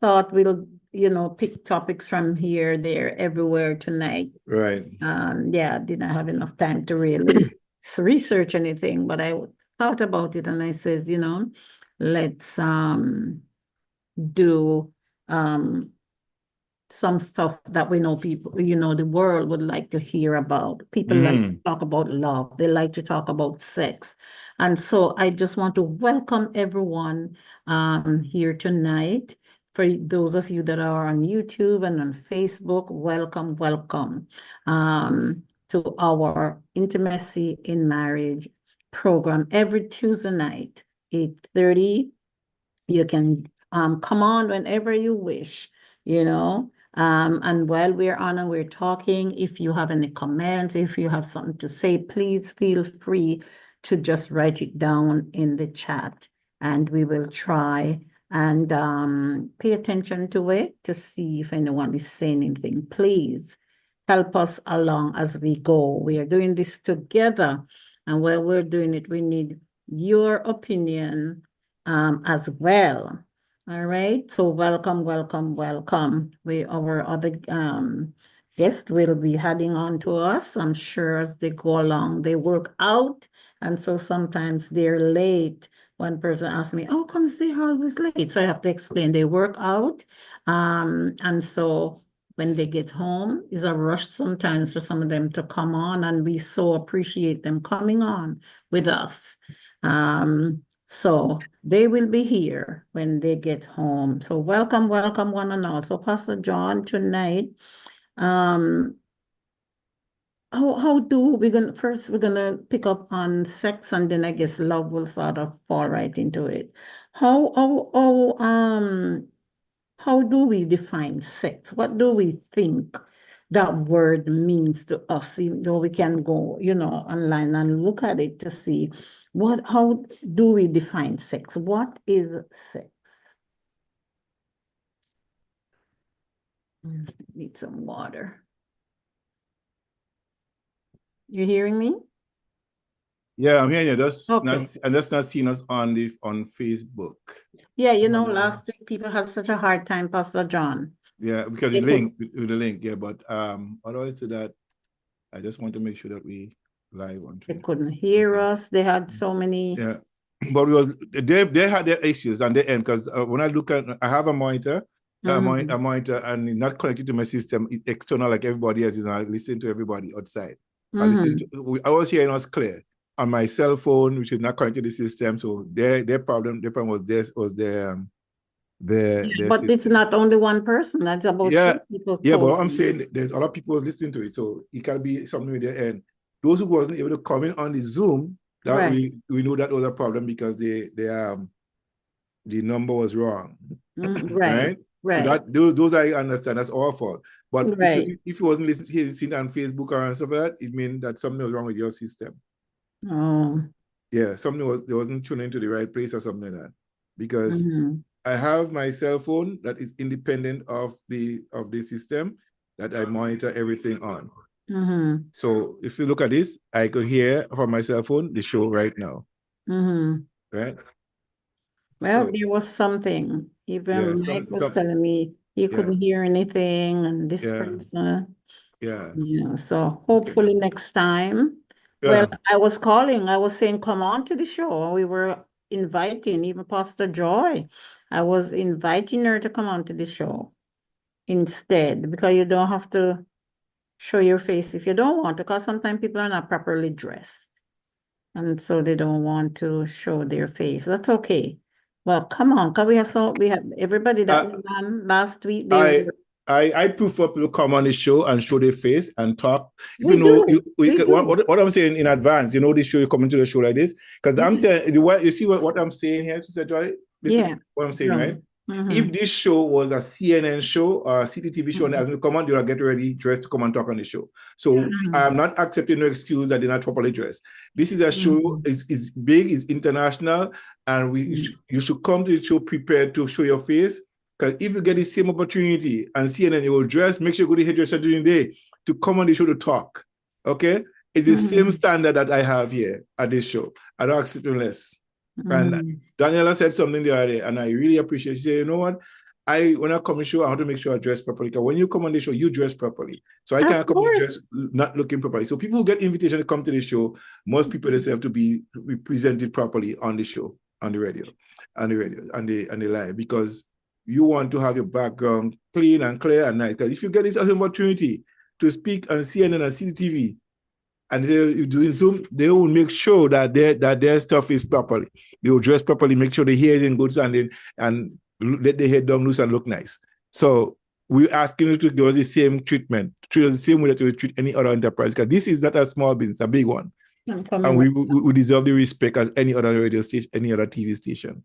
thought we'll, pick topics from here, there, everywhere tonight. Right. Yeah, I didn't have enough time to really research anything, but I thought about it and I said, let's do some stuff that we know people, the world would like to hear about. People like to talk about love. They like to talk about sex. And so I just want to welcome everyone here tonight. For those of you that are on YouTube and on Facebook, welcome, welcome to our Intimacy in Marriage program every Tuesday night, 8:30. You can come on whenever you wish, you know. And while we're on and we're talking, if you have any comments, if you have something to say, please feel free to just write it down in the chat and we will try and pay attention to it to see if anyone is saying anything. Please help us along as we go. We are doing this together, and while we're doing it, we need your opinion as well. All right. So welcome, welcome, welcome. Our other guests will be heading on to us. I'm sure as they go along, they work out. And so sometimes they're late. One person asked me, "Oh, comes they're always late?" So I have to explain they work out. And so when they get home, it's a rush sometimes for some of them to come on, and we so appreciate them coming on with us. So they will be here when they get home. So welcome, welcome one and all. So Pastor John, tonight, um, how do we gonna first we're gonna pick up on sex and then I guess love will sort of fall right into it. How how how um how do we define sex? What do we think that word means to us? Even though we can go, online and look at it to see how do we define sex? What is sex? Need some water. You hearing me? Yeah, I'm hearing you. Okay. I'm just not seeing us on Facebook. Yeah, last week people had such a hard time, Pastor John. Yeah, because They with the link, yeah. But otherwise to that, I just want to make sure that we live on. They couldn't hear us. They had so many. Yeah, but they had their issues on their end because when I look at, I have a monitor, a monitor, and it's not connected to my system. It's external like everybody else is. And I listen to everybody outside. I was hearing us clear on my cell phone, which is not connected to the system. So their problem was their but it's not only one person. That's about three people. Yeah, but I'm saying there's other people listening to it, so it can be something with their end. Those who wasn't able to comment on the Zoom, that we know that was a problem because the number was wrong. Right. So that those I understand. That's our fault. But if you wasn't listening on Facebook or stuff like that, it means that something was wrong with your system. Oh. Yeah, there wasn't tuning into the right place or something like that. Because I have my cell phone that is independent of the system that I monitor everything on. So if you look at this, I could hear from my cell phone the show right now. Right? Well, there was something. Even Mike was telling me he couldn't hear anything, and this person. Yeah. So hopefully next time. Well, I was saying, come on to the show. We were inviting even Pastor Joy. I was inviting her to come on to the show instead, because you don't have to show your face if you don't want to, because sometimes people are not properly dressed. And so they don't want to show their face. That's okay. Well, come on, because we have everybody that was on last week. I prefer people to come on the show and show their face and talk. What I'm saying in advance, the show, you come into the show like this, because I'm telling you see what I'm saying here, Sister Joy? Listen what I'm saying, right? If this show was a CNN show or a CTV show and as they come on, they'll get ready, dressed to come and talk on the show. So I'm not accepting no excuse that they're not properly dressed. This is a show, it's big, it's international, and you should come to the show prepared to show your face. Because if you get the same opportunity and CNN, you will dress, make sure you go to hairdresser during the day to come on the show to talk. Okay? It's the same standard that I have here at this show. I don't accept less. And Daniela said something the other day, and I really appreciate it. She said, you know what? when I come on the show, I want to make sure I dress properly. Because when you come on the show, you dress properly. So I Of can't come and course. dress not looking properly. So people who get invitation to come to the show, most people deserve to be presented properly on the show, on the radio, and the live, because you want to have your background clean and clear and nice. Because if you get this opportunity to speak on CNN and CTV, and they're doing Zoom, they will make sure that their stuff is properly. They will dress properly, make sure the hair is in good standing, and let the hair down loose and look nice. So we're asking you to give us the same treatment, treat us the same way that you treat any other enterprise, because this is not a small business, a big one. And we deserve the respect as any other radio station, any other TV station.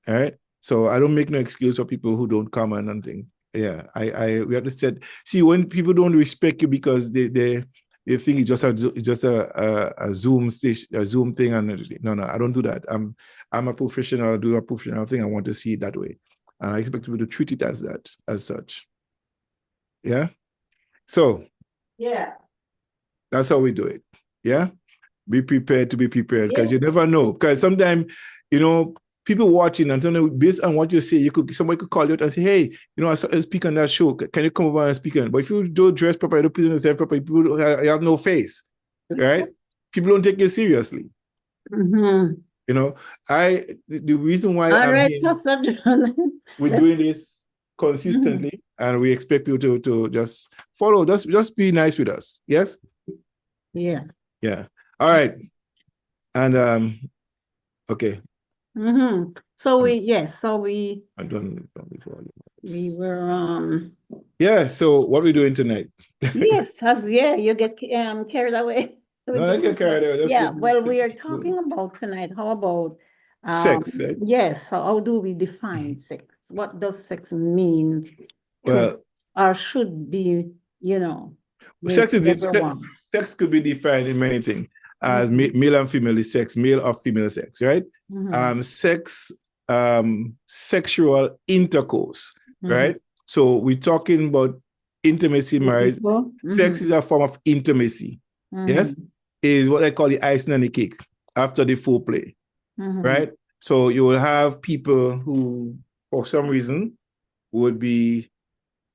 All right. So I don't make no excuse for people who don't come and anything. Yeah, we understand. See, when people don't respect you because they think it's just a Zoom station, a Zoom thing, and no, I don't do that. I'm a professional. I do a professional thing. I want to see it that way, and I expect people to treat it as that, as such. Yeah. So yeah, that's how we do it. Yeah. Be prepared to be prepared, because you never know. Because sometimes, people watching, and sometimes based on what you say, somebody could call you out and say, "Hey, I saw you speak on that show. Can you come over and speak on?" But if you don't dress properly, don't present yourself properly, people have no face, right? People don't take you seriously. Mm-hmm. The reason why we're doing this consistently, and we expect people to just follow, just be nice with us. Yes. Yeah. Yeah. All right. And okay. Mm-hmm. So we I done before. we were Yeah. So what are we doing tonight? yes, you get carried away. No, I get carried away. Yeah. Well, we are talking about tonight. How about sex? Right? Yes. How do we define sex? What does sex mean to, or should be? Sex could be defined in many things as male and female sex, male or female sex, right? Sex, sexual intercourse, right? So we're talking about intimacy, marriage. Sex is a form of intimacy. Yes, is what I call the icing on the cake after the foreplay, right? So you will have people who, for some reason, would be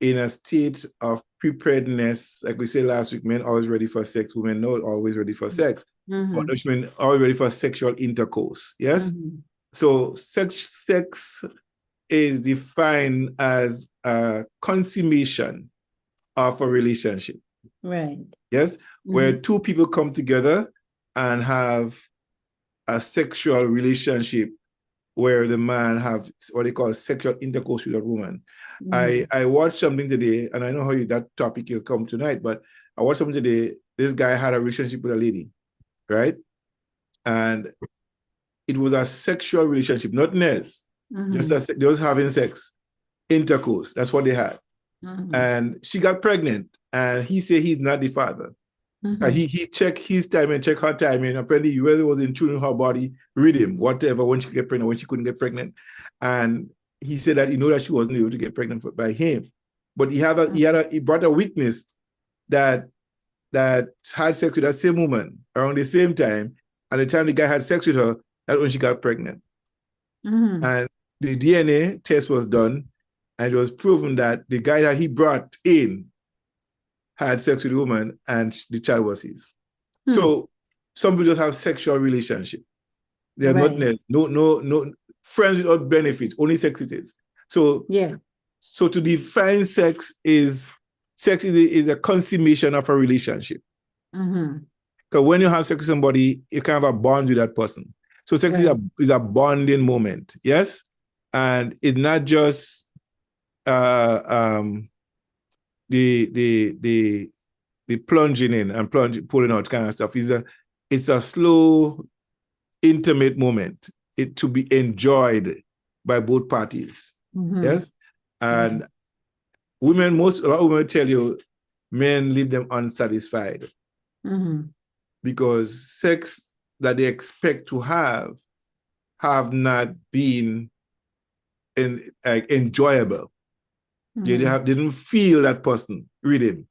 in a state of preparedness, like we said last week, men always ready for sex, women not always ready for sex. For men always ready for sexual intercourse. Yes. So sex is defined as a consummation of a relationship. Right. Yes. Where two people come together and have a sexual relationship, where the man have what they call sexual intercourse with a woman. I watched something today, and I know how that topic will come tonight, but I watched something today. This guy had a relationship with a lady, right? And it was a sexual relationship, not else. Just having sex, intercourse. That's what they had. And she got pregnant, and he said he's not the father. He checked his time and checked her time, and apparently whether it was in tune her body, read him, whatever, when she could get pregnant, when she couldn't get pregnant. And he said that that she wasn't able to get pregnant by him. But he brought a witness that had sex with that same woman around the same time, and the time the guy had sex with her, that's when she got pregnant. And the DNA test was done, and it was proven that the guy that he brought in had sex with a woman, and the child was his. So some people just have sexual relationship. They're not no friends without benefits, only sex it is. So so to define sex is a consummation of a relationship. Because when you have sex with somebody, you can have a bond with that person. So sex is a bonding moment, yes? And it's not just the plunging in and pulling out kind of stuff. It's a slow, intimate moment. It to be enjoyed by both parties. Yes. And a lot of women tell you men leave them unsatisfied because sex that they expect to have not been enjoyable. They didn't feel that person rhythm,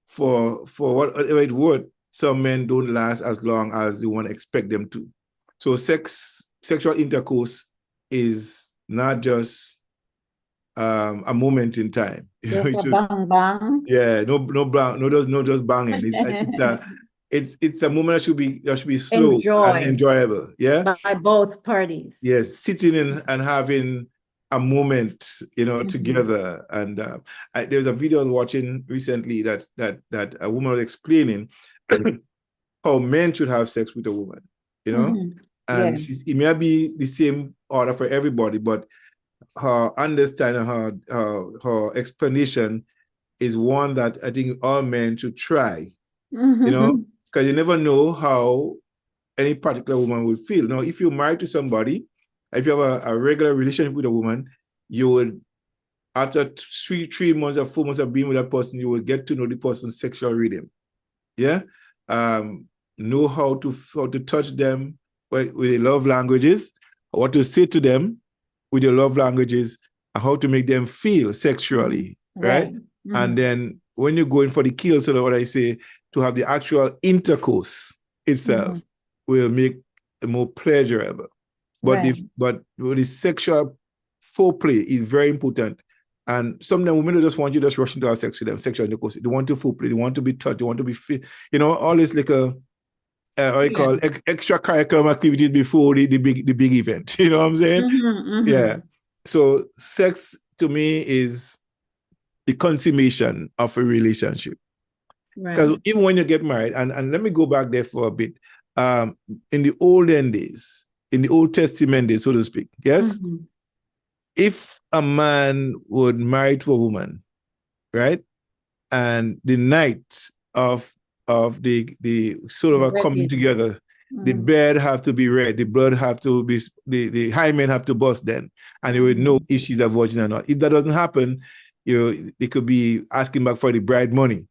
for whatever it would. Some men don't last as long as you want to expect them to. So sexual intercourse is not just a moment in time. Just It a should, bang bang. yeah, no just banging. It's a moment that should be slow and Enjoy enjoyable. Yeah. by both parties. Yes, sitting in and having a moment, Mhm. together. And there's a video I was watching recently that a woman was explaining how men should have sex with a woman, Mhm. Yeah. and it may not be the same order for everybody, but her understanding, her explanation is one that I think all men should try, Mhm. because you never know how any particular woman would feel. Now, if you're married to somebody, if you have a regular relationship with a woman, you would, after 3 months or 4 months of being with that person, you will get to know the person's sexual rhythm. Yeah. Um, know how to touch them with the love languages, what to say to them with your love languages, and how to make them feel sexually, right? Right. And Mhm. then when you're going for the kill, so what I say, to have the actual intercourse itself Mhm. will make it more pleasurable. But Right. the sexual foreplay is very important. And sometimes women don't just want you to just rush into have sex with them, sexual intercourse. They want to foreplay, they want to be touched, they want to be fit, all this like a what I Yeah. call extra curriculum activities before the big event. You know what I'm saying? Mhm. Yeah. Mhm. So sex to me is the consummation of a relationship. Because Right. even when you get married, and let me go back there for a bit. In the olden days, in the Old Testament days, so to speak, yes, Mhm. if a man would marry to a woman, right, and the night of the sort of The a coming wedding. together, the Mhm. bed have to be red, the blood have to be, the high men have to bust then, and you would know Mhm. if she's a virgin or not. If that doesn't happen, they could be asking back for the bride money.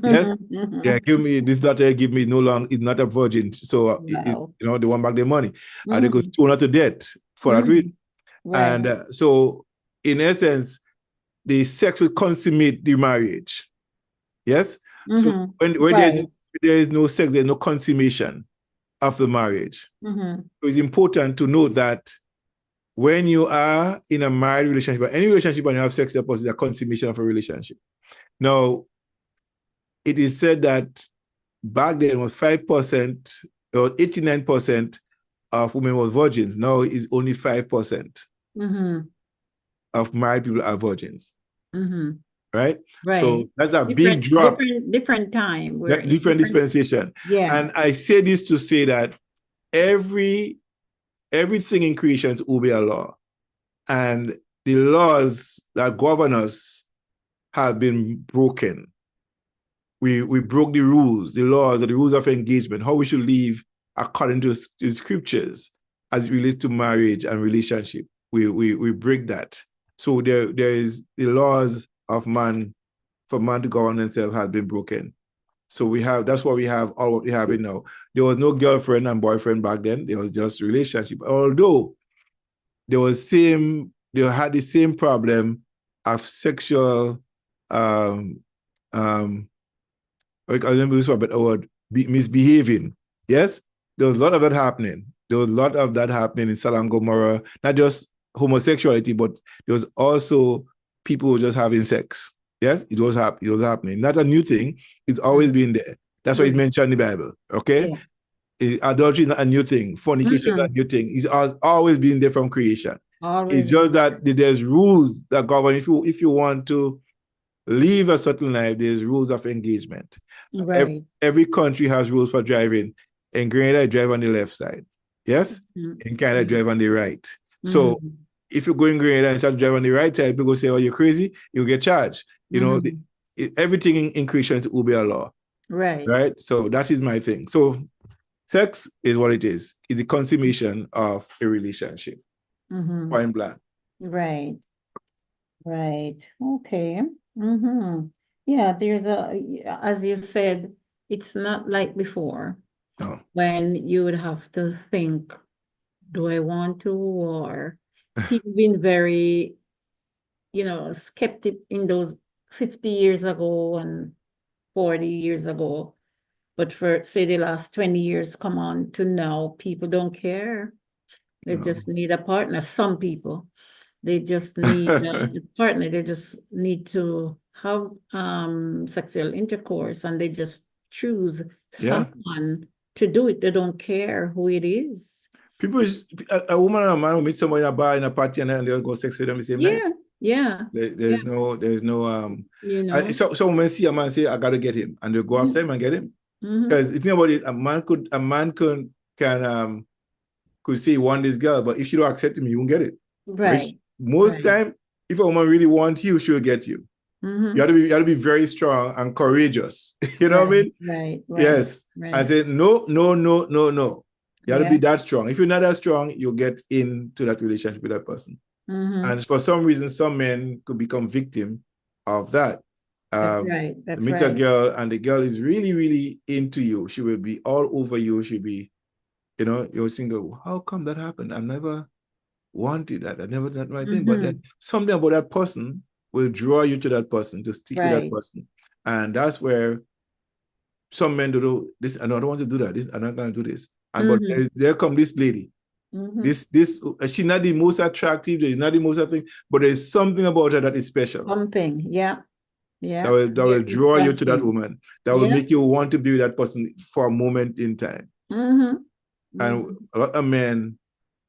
Yes. Yeah, give me this daughter, give me no long, is not a virgin. So Wow. they want back their money. And they could Mhm. stone her to death for that reason. Mhm. Right. And so in essence, the sex will consummate the marriage. Yes. So Mhm. when Right. there is no sex, there's no consummation of the marriage. Mhm. So it's important to note that when you are in a married relationship, or any relationship, and you have sex, it's a consummation of a relationship. Now, it is said that back then was 5%, or 89% of women were virgins. Now it's only 5% Mhm. of married people are virgins, Mhm. right? Right. So that's a big Different, drop, different time. We're that in different different. dispensation. Yeah. And I say this to say that everything in creation is obey a law. And the laws that govern us have been broken. We broke the rules, the laws, the rules of engagement, how we should live according to the scriptures as it relates to marriage and relationship. We break that. So there is the laws of man, for man to govern himself, has been broken. So that's what we have, all what we have in now. There was no girlfriend and boyfriend back then. There was just relationship. Although they had the same problem of sexual um um I remember this word, but word misbehaving. Yes, there was a lot of that happening. There was a lot of that happening in Sodom and Gomorrah. Not just homosexuality, but there was also people just having sex. Yes, it was happening. Not a new thing. It's always Mhm. been there. That's why it's Mhm. mentioned in the Bible. Okay, Yeah. adultery is not a new thing. Fornication is not a Mhm. new thing. It's always been there from creation. It's Always just been that there. there's rules that govern. If you want to live a certain life, there's rules of engagement. Right. Every country has rules for driving. In Grenada, I drive on the left side. Yes? Mhm. In Canada, I Mhm. drive on the right. So Mhm. if you go in Grenada and start to drive on the right side, people say, oh, you're crazy, you'll get charged. Mhm. Everything in creation is obey a law. Right. Right? So that is my thing. So sex is what it is. It's the consummation of a relationship. Mhm. Point blank. Right. Right. Okay. Mm-hmm. Yeah, as you said, it's not like before No. when you would have to think, do I want to? Or people been very, skeptic in those 50 years ago and 40 years ago. But for, say, the last 20 years, come on to now, people don't care. They No. just need a partner, some people. They just need a partner. They just need to have sexual intercourse, and they just choose someone to do it. They don't care who it is. People, a woman or a man will meet somebody in a bar, in a party, and then they'll go sex with them the same night. There's no you know. So women see a man say, I gotta get him, and they'll go after him and get him. Because if you think about it, a man could say he want this girl, but if you don't accept him, you won't get it. Right. Most time, if a woman really wants you, she'll get you. You have to be very strong and courageous. You know what I mean? Right. Yes. And say no. You have to be that strong. If you're not that strong, you'll get into that relationship with that person. And for some reason, some men could become victim of that. That's right. Meet a girl, and the girl is really, really into you. She will be all over you. She'll be, you're single. How come that happened? I never wanted that. I never did my thing. But then something about that person will draw you to that person, to stick with that person. And that's where some men do this. I don't want to do that. I'm not going to do this. And but there come this lady. She's not the most attractive. She's not the most thing, but there's something about her that is special. Something, that will draw you to that woman. That will make you want to be with that person for a moment in time. And a lot of men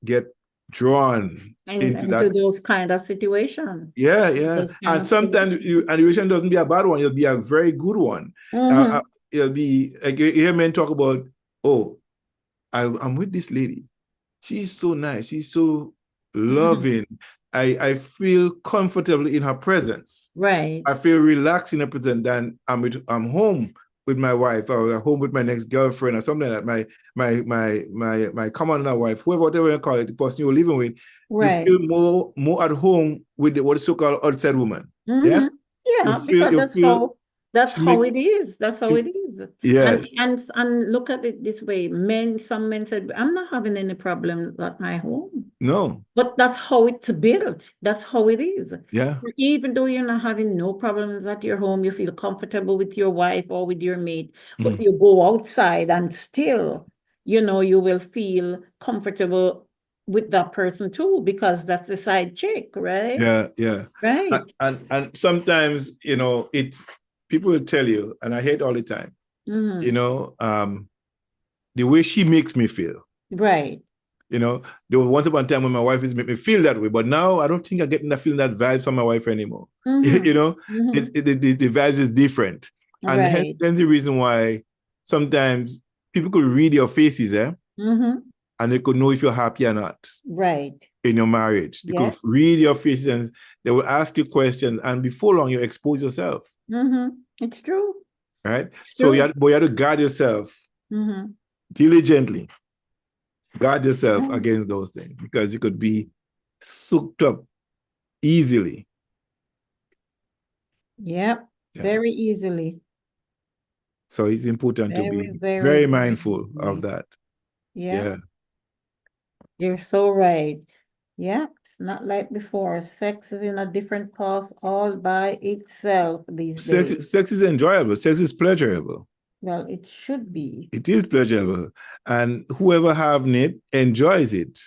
get drawn into those kind of situations. And sometimes the relation doesn't be a bad one. It'll be a very good one. It'll be like you hear men talk about, I'm with this lady. She's so nice. She's so loving. I feel comfortable in her presence. Right. I feel relaxed in her presence. Then I'm home with my wife, or home with my next girlfriend, or something like that. My common law wife, whatever you call it, the person you're living with. Right. You feel more at home with what is so-called outside woman. Because that's how it is. That's how it is. Yes. And look at it this way. Some men said, I'm not having any problems at my home. No. But that's how it's built. That's how it is. Yeah. Even though you're not having no problems at your home, you feel comfortable with your wife or with your mate, but you go outside and still, you will feel comfortable with that person too, because that's the side chick, right? Yeah. Right. And sometimes, people will tell you, and I hear it all the time, the way she makes me feel. Right. There was once upon a time when my wife used to make me feel that way, but now I don't think I'm getting that feeling, that vibe from my wife anymore. The vibes is different. And hence the reason why sometimes people could read your faces, and they could know if you're happy or not. Right. In your marriage. They could read your faces, and they will ask you questions, and before long you expose yourself. It's true. Right? So you have to guard yourself diligently. Guard yourself against those things, because you could be sucked up easily. Very easily. So it's important to be very mindful of that. Yeah. You're so right. It's not like before. Sex is in a different class all by itself these days. Sex is enjoyable. Sex is pleasurable. Well, it should be. It is pleasurable. And whoever having it enjoys it.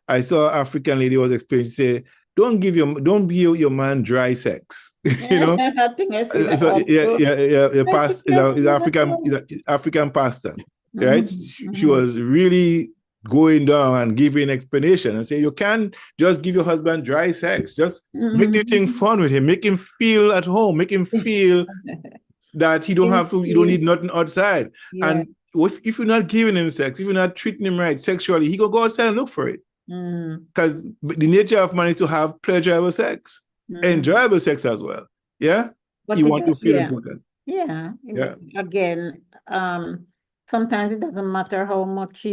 I saw an African lady was explaining, say, don't give your man dry sex. I think I see that. So African pastor, right? She was really going down and giving explanation and say, you can't just give your husband dry sex. Just make the thing fun with him. Make him feel at home. Make him feel that you don't need nothing outside. And if you're not giving him sex, if you're not treating him right sexually, he go outside and look for it. Because the nature of man is to have pleasurable sex, enjoyable sex as well. But you want to feel important. Again, sometimes it doesn't matter how much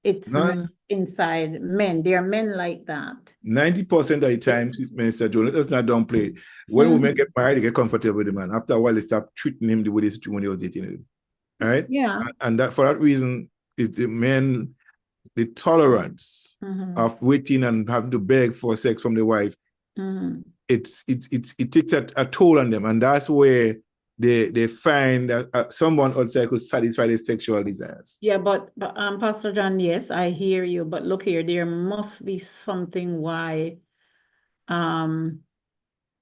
it's inside men. There are men like that. 90% of the time, Minister Joe, let us not downplay it. When women get married, they get comfortable with the man. After a while, they start treating him the way they used to when they was dating him. All right? And that for that reason, the men, the tolerance of waiting and having to beg for sex from the wife, it takes a toll on them. And that's where they find someone outside could satisfy their sexual desires. Yeah, but Pastor John, yes, I hear you. But look here, there must be something why the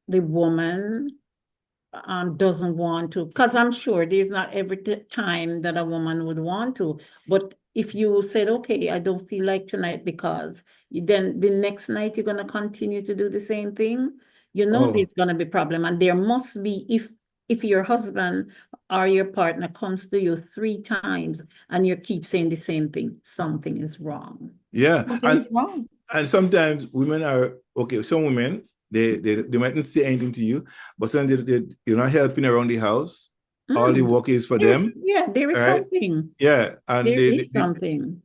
woman doesn't want to, because I'm sure there's not every time that a woman would want to. But if you said, okay, I don't feel like tonight because then the next night you're gonna continue to do the same thing, there's gonna be problem. And there must be, if your husband or your partner comes to you 3 times and you keep saying the same thing, something is wrong. Yeah. Something is wrong. And sometimes women are okay. Some women they mightn't say anything to you, but sometimes you're not helping around the house. All the work is for them. Yeah, there is right? something. Yeah, and there is something.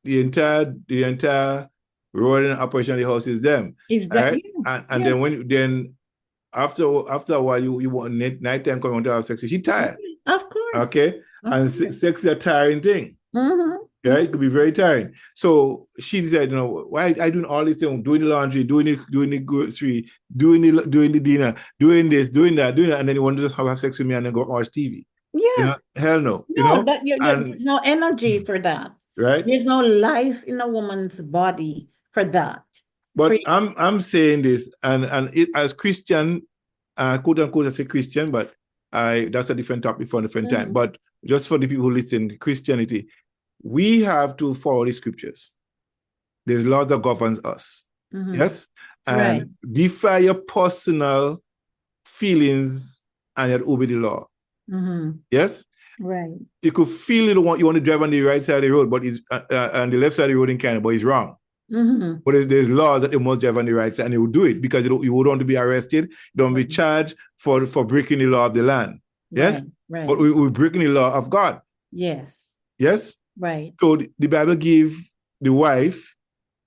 The entire road and operation of the house is them. Is that right? And then after a while you want nighttime coming to have sex, she's tired. Of course. Okay, and sex is a tiring thing. Yeah, it could be very tiring. So she said, why I doing all these things, doing the laundry, doing the grocery, doing the dinner, doing this, doing that, and then you want to just have sex with me and then go watch TV. Yeah. Hell no. There's no energy for that. Right. There's no life in a woman's body for that. But I'm saying this, and as Christian, quote unquote, I say Christian, but that's a different topic for a different time. But just for the people who listen, Christianity, we have to follow the scriptures. There's law that governs us. Yes? And defy your personal feelings and yet obey the law. Yes? Right. You could feel you want to drive on the right side of the road, but it's on the left side of the road in Canada, but it's wrong. But there's laws that you must drive on the right side, and you will do it because you would want to be arrested. You don't be charged for breaking the law of the land. Yes? Right. But we're breaking the law of God. Yes. Yes? Right. So the Bible gives the wife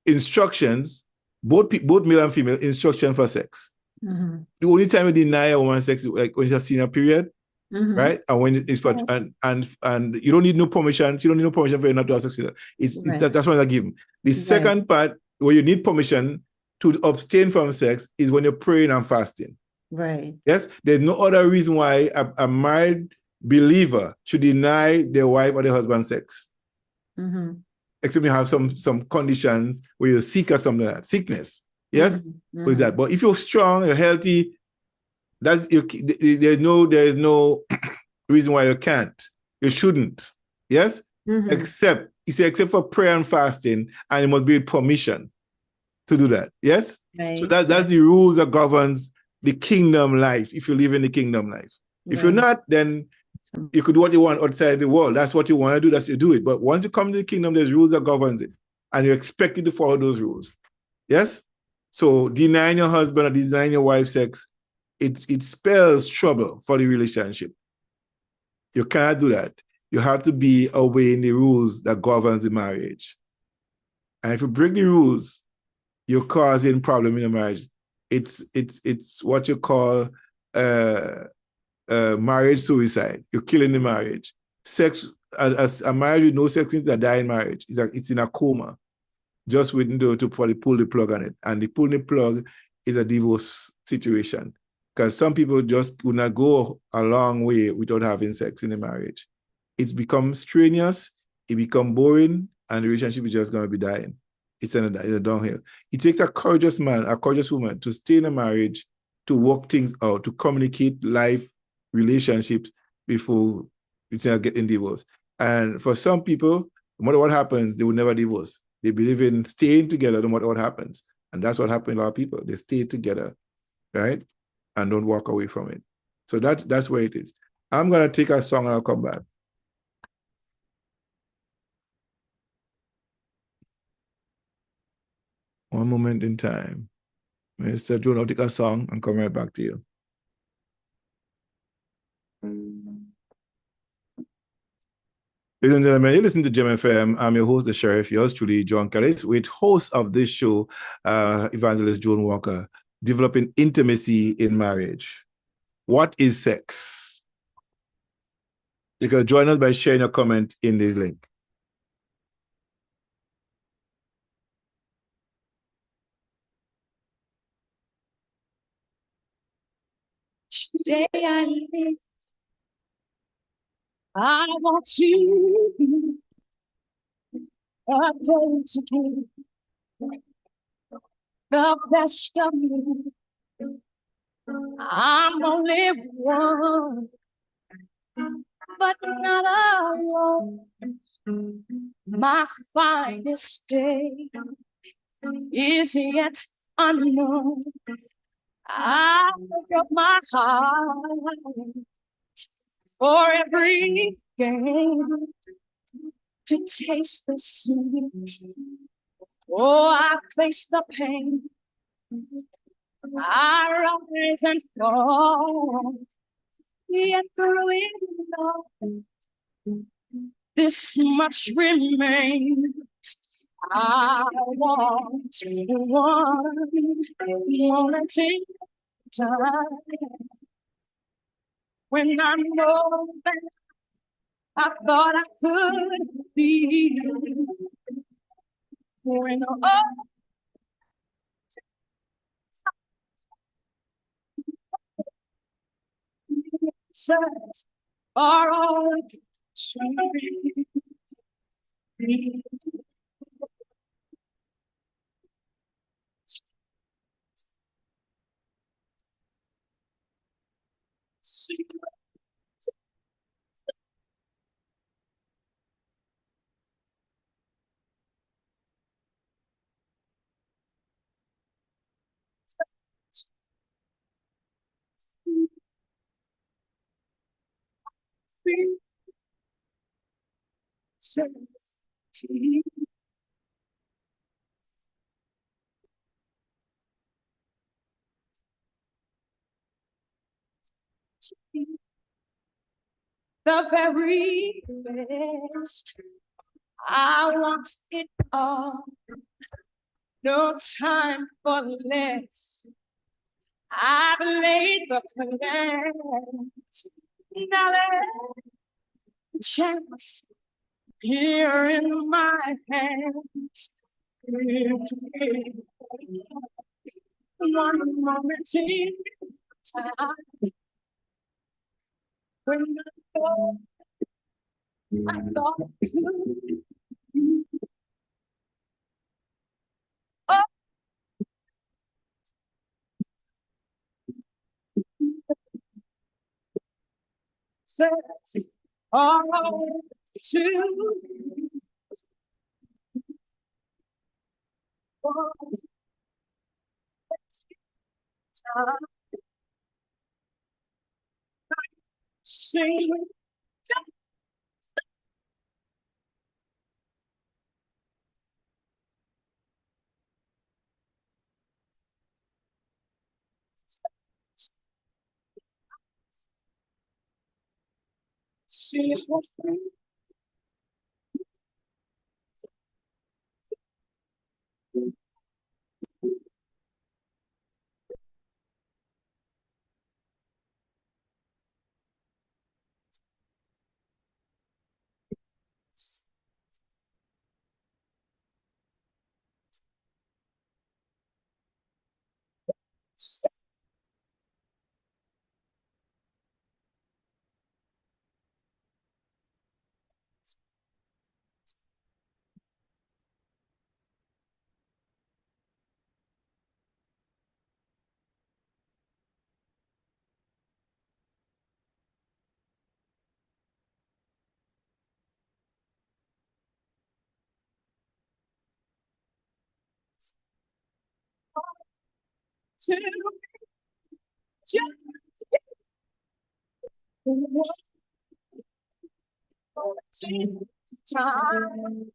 instructions, both male and female, instruction for sex. The only time you deny a woman sex is like when she's seen a period, right? And when it's for and you don't need no permission. She don't need no permission for you not to have sex with her. That's what I give them. The second part where you need permission to abstain from sex is when you're praying and fasting. Right. Yes. There's no other reason why a married believer should deny their wife or their husband sex. Except you have some conditions where you're sick or something like that. Sickness. Yes. With that. But if you're strong, you're healthy, there's no reason why you can't. You shouldn't. Yes? Except for prayer and fasting, and it must be permission to do that. Yes? Right. So that's the rules that governs the kingdom life, if you live in the kingdom life. If you're not, then you could do what you want outside the world. That's what you want to do, that's you do it. But once you come to the kingdom, there's rules that governs it. And you're expected to follow those rules. Yes? So denying your husband or denying your wife sex, it spells trouble for the relationship. You can't do that. You have to be obeying the rules that governs the marriage. And if you break the rules, you're causing problem in the marriage. It's what you call marriage suicide. You're killing the marriage. Sex, as a marriage with no sex is a dying marriage. It's in a coma, just waiting to pull the plug on it. And the pulling the plug is a divorce situation. Because some people just would not go a long way without having sex in the marriage. It's become strenuous, it become boring, and the relationship is just going to be dying. It's a downhill. It takes a courageous man, a courageous woman to stay in a marriage, to work things out, to communicate life, relationships before you get in divorce. And for some people, no matter what happens, they will never divorce. They believe in staying together no matter what happens. And that's what happened to a lot of people. They stay together, right? And don't walk away from it. So that's where it is. I'm going to take a song and I'll come back. One moment in time. Mr. Joan, I'll take a song and come right back to you. Ladies and gentlemen, you listen to GEMFM. I'm your host, the Sheriff, yours truly, John Callis, with host of this show, Evangelist Joan Walker, developing intimacy in marriage. What is sex? You can join us by sharing a comment in the link. Today I live I want to be a day to give the best of me. I'm only one, but not alone. My finest day is yet unknown. I broke my heart for every game to taste the sweet. Oh, I face the pain. I rise and fall. Yet through it all, this much remains. I want one moment in time when I'm more than I thought I could be. When all answers are all to be. The very best. I want it all. No time for less. I've laid the plans. Now let chance here in my hands. One moment in time when I thought oh, says all to time. Sing see what to just time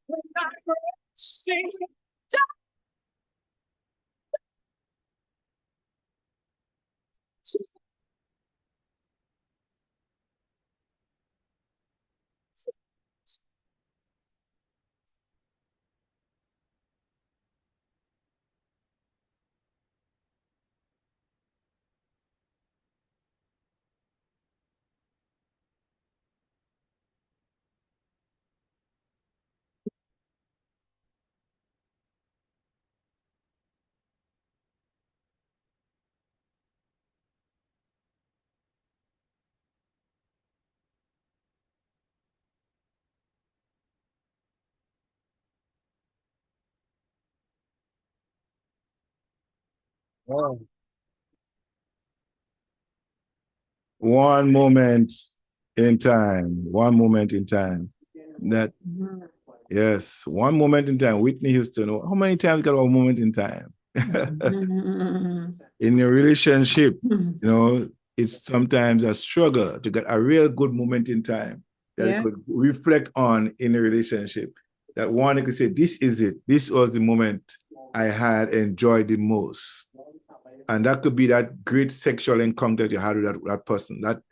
when I sing One moment in time. One moment in time. That yes, one moment in time. Whitney Houston. How many times you got a moment in time? In your relationship, it's sometimes a struggle to get a real good moment in time that you could reflect on in a relationship. That one you could say, this is it. This was the moment I had enjoyed the most. And that could be that great sexual encounter you had with that person. And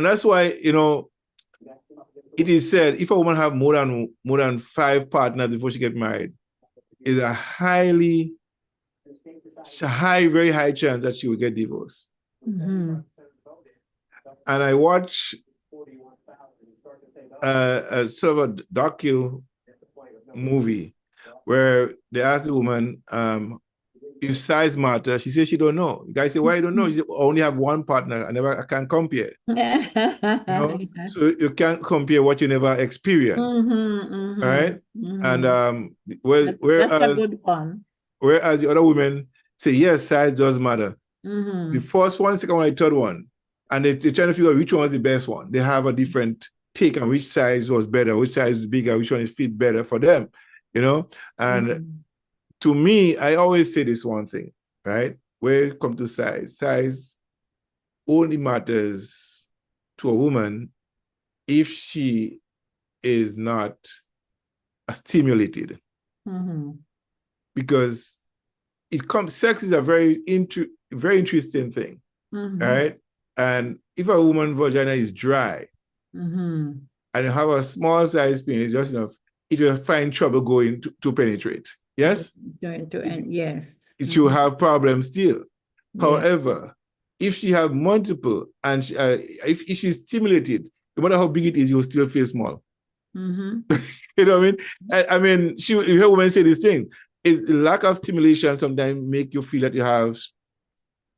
that's why, it is said if a woman have more than 5 partners before she get married, is a very high chance that she will get divorced. Mm-hmm. And I watch a sort of a docu movie where they ask the woman if size matter. She says she don't know. The guy say, why you don't know? She said, I only have one partner. I can't compare. So you can't compare what you never experienced. Right? And that's a good one. Whereas the other women say, yes, size does matter. The first one, second one, the third one. And they're trying to figure out which one was the best one. They have a different take on which size was better, which size is bigger, which one is fit better for them, And to me, I always say this one thing, right? When it comes to size only matters to a woman if she is not stimulated. Because sex is a very interesting thing, right? And if a woman's vagina is dry and you have a small size penis, just enough, it will find trouble going to penetrate. Yes? Yes. It should have problems still. However, if she have multiple and if she's stimulated, no matter how big it is, you'll still feel small. You know what I mean? You hear women say this thing. Is lack of stimulation sometimes make you feel that you have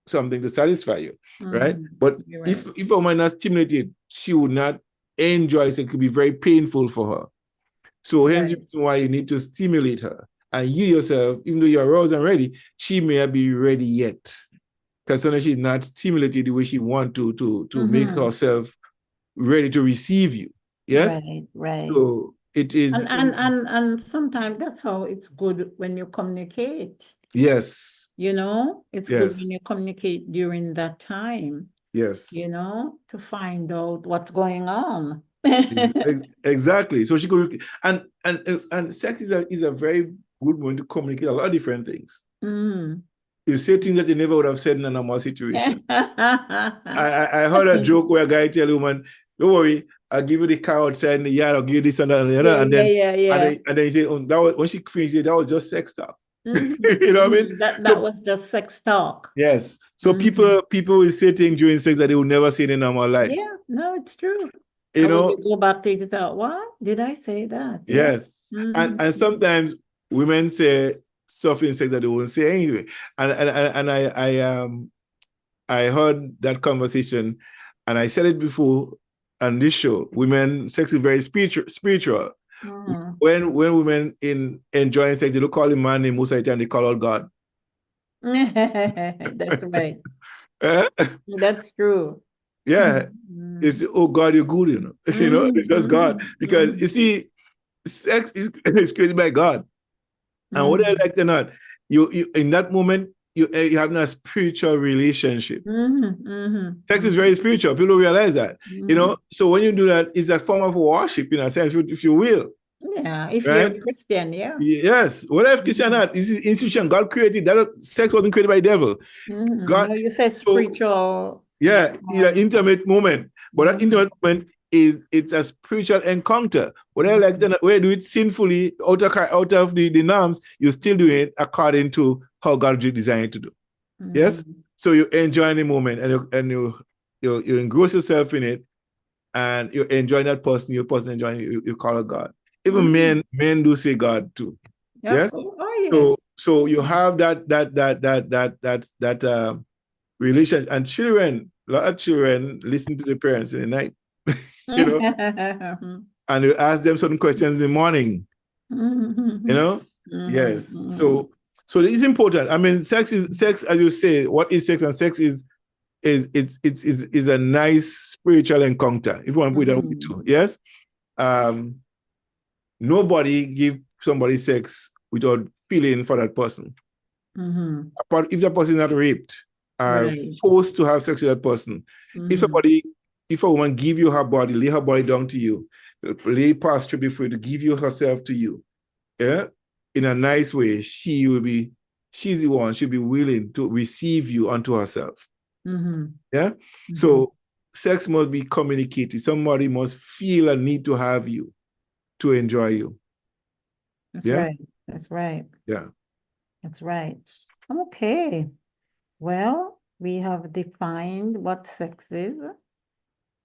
something to satisfy you, right? But if a woman is not stimulated, she would not enjoy it. It could be very painful for her. So hence the reason why you need to stimulate her. And you yourself, even though you're aroused and ready, she may not be ready yet. Because sometimes she's not stimulated the way she wants to make herself ready to receive you. Yes? Right. So it is. And sometimes that's how it's good when you communicate. Yes. It's good when you communicate during that time. Yes. To find out what's going on. Exactly. So she could, and sex is a very good one to communicate a lot of different things. You say things that you never would have said in a normal situation. I heard a joke where a guy tell a woman, don't worry, I'll give you the car outside in the yard, I'll give you this and that and the other. And then he said, that was, when she finished, that was just sex talk. You know what I mean? That was just sex talk. Yes. So people will say things during sex that they would never say in a normal life. Yeah, no, it's true. You go back to it, what did I say that? Yes. And sometimes women say stuff in sex that they won't say anyway. And I heard that conversation, and I said it before on this show. Sex is very spiritual. When women enjoying sex, they don't call him man name most of the time, they call out God. That's right. That's true. Yeah. It's, oh God, you're good, it's just God. Because you see, sex is created by God. And whether you like it or not, you in that moment, you have a spiritual relationship. Sex is very spiritual. People don't realize that. So when you do that, it's a form of worship in a sense, if you will. Yeah, if you're a Christian, Yes. Whatever Christian or not, this is institution God created. That sex wasn't created by the devil. God, no, you say spiritual. Intimate moment. But that intimate moment it's a spiritual encounter. Whether like that, where you do it sinfully out of the norms, you still do it according to how God designed to do. Yes. So you enjoy the moment and you engross yourself in it, and you enjoy that person. Your person enjoying you call it God. Even men do say God too. Yes. So you have that relation, and children. A lot of children listen to the parents in the night. And you ask them certain questions in the morning. Yes. So So it's important. I mean, sex, as you say, what is sex? And sex is a nice spiritual encounter, if you want to put it that way too. Yes. Nobody give somebody sex without feeling for that person. Apart if that person is not raped or forced to have sex with that person. If a woman give you her body, lay her body down to you, lay prostrate before you, to give you herself to you, yeah, in a nice way, she's the one, she'll be willing to receive you unto herself. Yeah. So sex must be communicated. Somebody must feel a need to have you, to enjoy you. That's right. That's right. Yeah. That's right. Okay. Well, we have defined what sex is.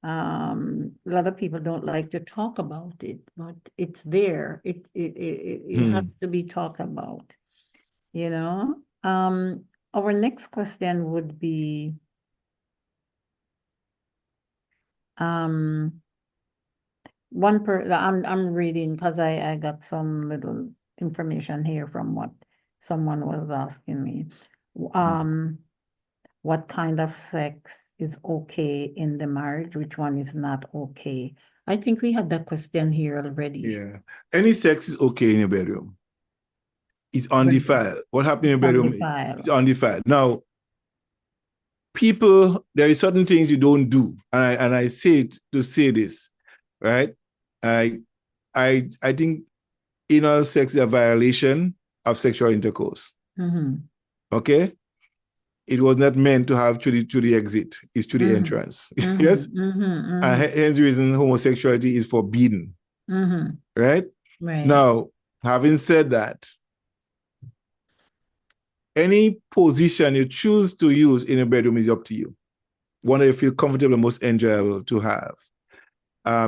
A lot of people don't like to talk about it, but it's there. It has to be talked about, you know. Our next question would be, I'm reading because I got some little information here from what someone was asking me. What kind of sex is okay in the marriage? Which one is not okay? I think we had that question here already. Yeah. Any sex is okay in your bedroom. It's undefiled. What happened in your bedroom is undefiled. Now, people, there are certain things you don't do. And I say it to say this, right? I think anal sex is a violation of sexual intercourse. Okay? It was not meant to have to the exit. It's to the entrance. Yes? And hence the reason homosexuality is forbidden. Right? Now, having said that, any position you choose to use in a bedroom is up to you. One that you feel comfortable and most enjoyable to have.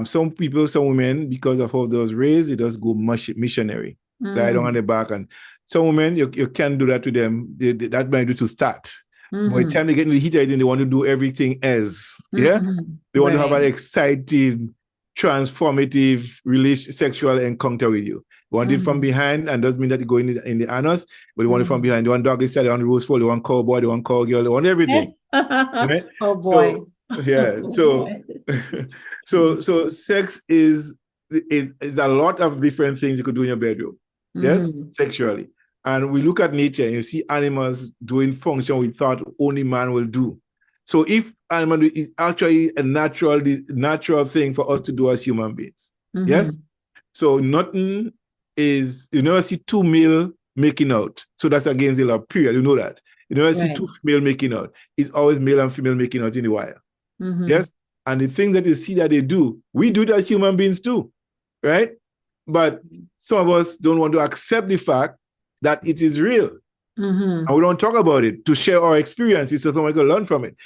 Some people, some women, because of how those raised, it does go missionary. Lie down on the back. And some women, you can't do that to them. That might do to start. By the time they get in the heat, they want to do everything else. Yeah? They want to have an exciting, transformative sexual encounter with you. They want it from behind, and doesn't mean that you go in the anus, but they want it from behind. They want doggy style, they want roseful, they want cowboy, they want cowgirl, they want everything. Right? Oh boy. So, yeah. So sex is a lot of different things you could do in your bedroom. Yes, sexually. And we look at nature and you see animals doing function we thought only man will do. So if animal is actually a natural thing for us to do as human beings. Yes? So nothing is, you never see two male making out. So that's against the law, period. You know that. You never see two female making out. It's always male and female making out in the wire. Yes? And the things that you see that they do, we do that as human beings too. Right? But some of us don't want to accept the fact that it is real. And we don't talk about it to share our experiences so someone can learn from it.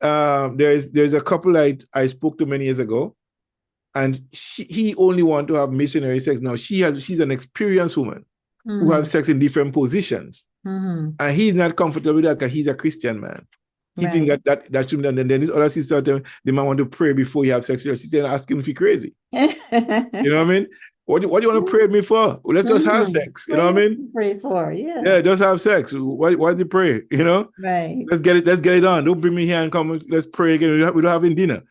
There's a couple I spoke to many years ago, and he only wanted to have missionary sex. Now she's an experienced woman who have sex in different positions. And he's not comfortable with that because he's a Christian man. He thinks that shouldn't be done. And then this other sister, the man want to pray before you have sex. She said, ask him if he's crazy. You know what I mean? What do you want to pray with me for? Well, let's just have sex. You know what I mean? Pray for, yeah. Yeah, just have sex. Why do you pray? You know? Right. Let's get it on. Don't bring me here and come. Let's pray again. We don't have dinner.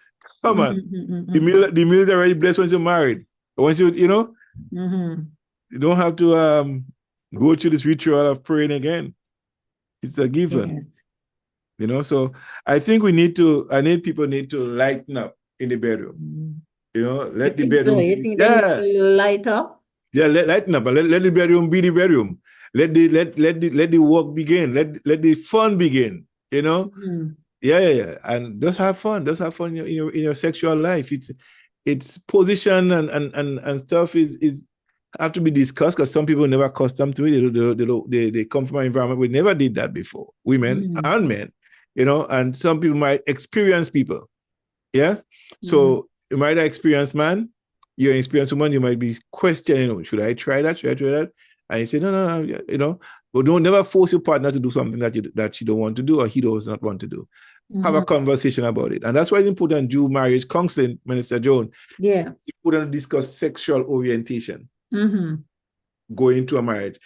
Come on. The meal is already blessed once you're married. Once you know, you don't have to go through this ritual of praying again. It's a given. Yes. You know, so I think people need to lighten up in the bedroom. You know, let the bedroom. So you think they need to light up? Yeah, lighten up and let the bedroom be the bedroom. Let the work begin. Let the fun begin. You know, yeah, and just have fun. Just have fun in your sexual life. It's position and stuff is have to be discussed because some people never accustomed to it. They come from an environment we never did that before. Women and men, you know, and some people might experience people. Yes, so. You might have experienced man, you're an experienced woman, you might be questioning, should I try that? And you say, no, you know, but don't never force your partner to do something that you don't want to do or he does not want to do. Have a conversation about it. And that's why it's important to do marriage counseling, Minister Joan. Yeah. It's important to discuss sexual orientation. go into a marriage.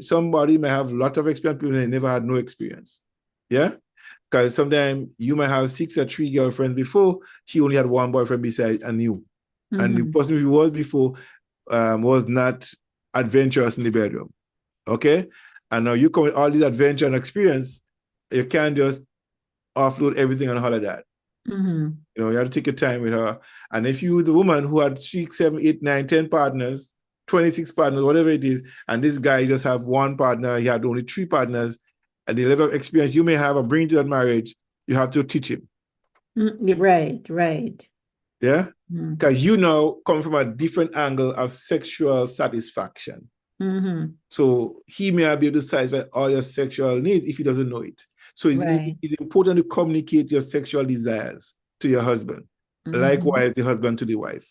Somebody may have a lot of experience, people may never had no experience. Yeah? Because sometimes you might have 6 or 3 girlfriends before, she only had one boyfriend beside and you. And the person who was before was not adventurous in the bedroom. Okay? And now you come with all this adventure and experience, you can't just offload everything on all of that. You know, you have to take your time with her. And if you, the woman who had 6, 7, 8, 9, 10 partners, 26 partners, whatever it is, and this guy just have one partner, he had only 3 partners, and the level of experience you may have or bring to that marriage, you have to teach him. Right. Yeah? Because you now come from a different angle of sexual satisfaction. So he may not be able to satisfy all your sexual needs if he doesn't know it. So it's important to communicate your sexual desires to your husband. Likewise, the husband to the wife.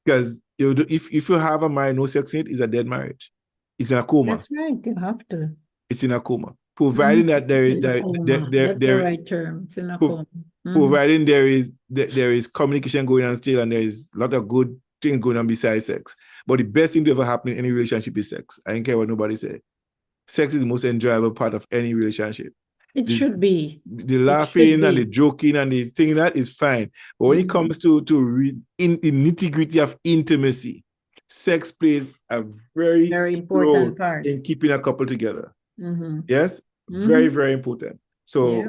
Because if you have a marriage, no sex in it, it's a dead marriage. It's in a coma. That's right, you have to. It's in a coma. Providing that that's the right term. It's in a coma. Providing there is communication going on still, and there is a lot of good things going on besides sex. But the best thing to ever happen in any relationship is sex. I don't care what nobody says. Sex is the most enjoyable part of any relationship. It should be. The laughing and the joking and the thing that is fine. But when it comes to the nitty-gritty of intimacy, sex plays a very important part in keeping a couple together. Yes? Very, very important. So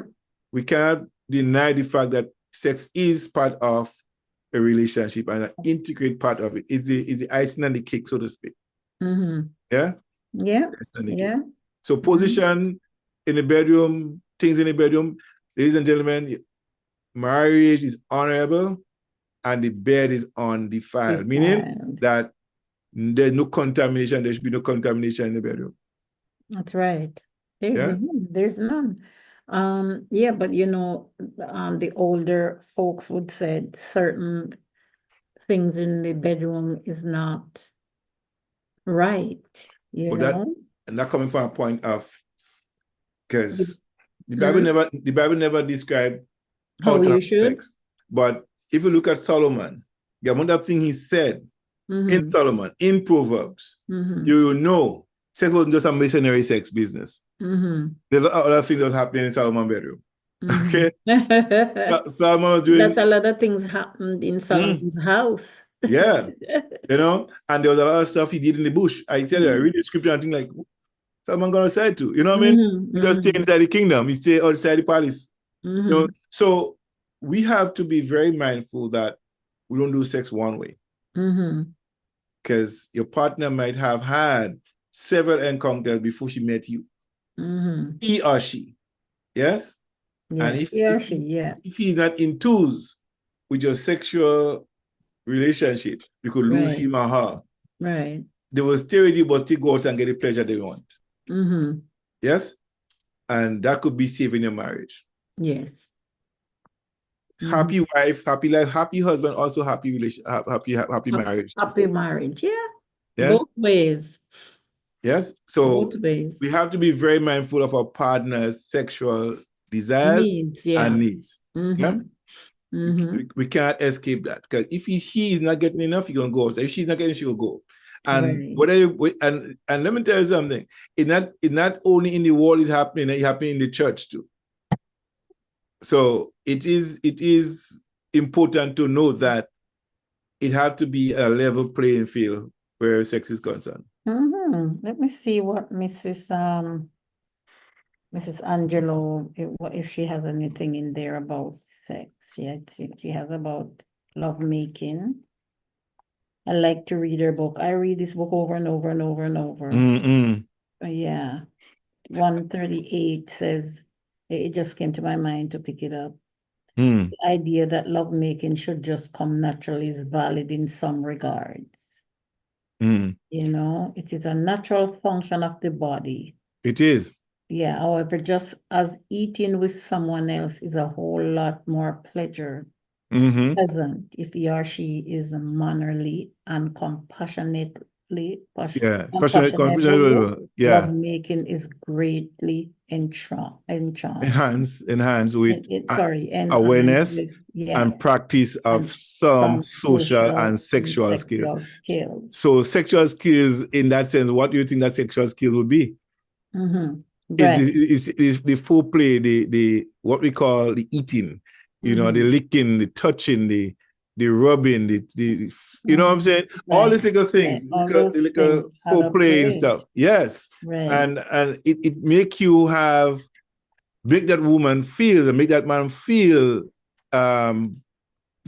we cannot deny the fact that sex is part of a relationship and an integral part of it. It's the icing on the cake, so to speak. Yeah? Yeah. So position in the bedroom, things in the bedroom, ladies and gentlemen, marriage is honorable and the bed is undefiled, meaning that there's no contamination. There should be no contamination in the bedroom. That's right. There's none. But you know, the older folks would say certain things in the bedroom is not right. You know? And that coming from a point of, because the Bible never described how to have sex. But if you look at Solomon, the amount of things he said in Solomon, in Proverbs, you know sex wasn't just a missionary sex business. There's other things that was happening in Solomon's bedroom. Okay? Solomon was doing... That's a lot of things happened in Solomon's house. Yeah. You know? And there was a lot of stuff he did in the bush. I tell you, I read the scripture and think like, Solomon got outside too. You know what I mean? He doesn't stay inside the kingdom. He stay outside the palace. You know? So we have to be very mindful that we don't do sex one way. Because your partner might have had several encounters before she met you. He or she. Yes? And if he's not enthused with your sexual relationship, you could lose him or her. Right. They will stay with you, but still go out and get the pleasure they want. Yes? And that could be saving your marriage. Yes. Happy wife, happy life, happy husband, also happy happy marriage. Happy marriage, yeah. Yes? Both ways. Yes? So both ways. We have to be very mindful of our partner's sexual desires and needs. Yeah? We can't escape that. Because if he is not getting enough, he's going to go. So if she's not getting, she will go. And and let me tell you something. It's not only in the world it's happening in the church too. So it is important to know that it has to be a level playing field where sex is concerned. Let me see what Mrs. Angelo, if she has anything in there about sex. She has about lovemaking. I like to read her book. I read this book over and over and over and over. Yeah. 138 says, it just came to my mind to pick it up. The idea that lovemaking should just come naturally is valid in some regards. You know, it is a natural function of the body. It is. Yeah, however, just as eating with someone else is a whole lot more pleasant if he or she is mannerly and compassionate passionate, love making is greatly enhanced with enhanced awareness with, and practice of some social and sexual skills. So sexual skills, in that sense, what do you think that sexual skill would be? Is the foreplay, the what we call the eating, the licking, the touching, the rubbing, the you know what I'm saying? All these little things, little foreplay and stuff. Yes. And it make you make that woman feel, and make that man feel kind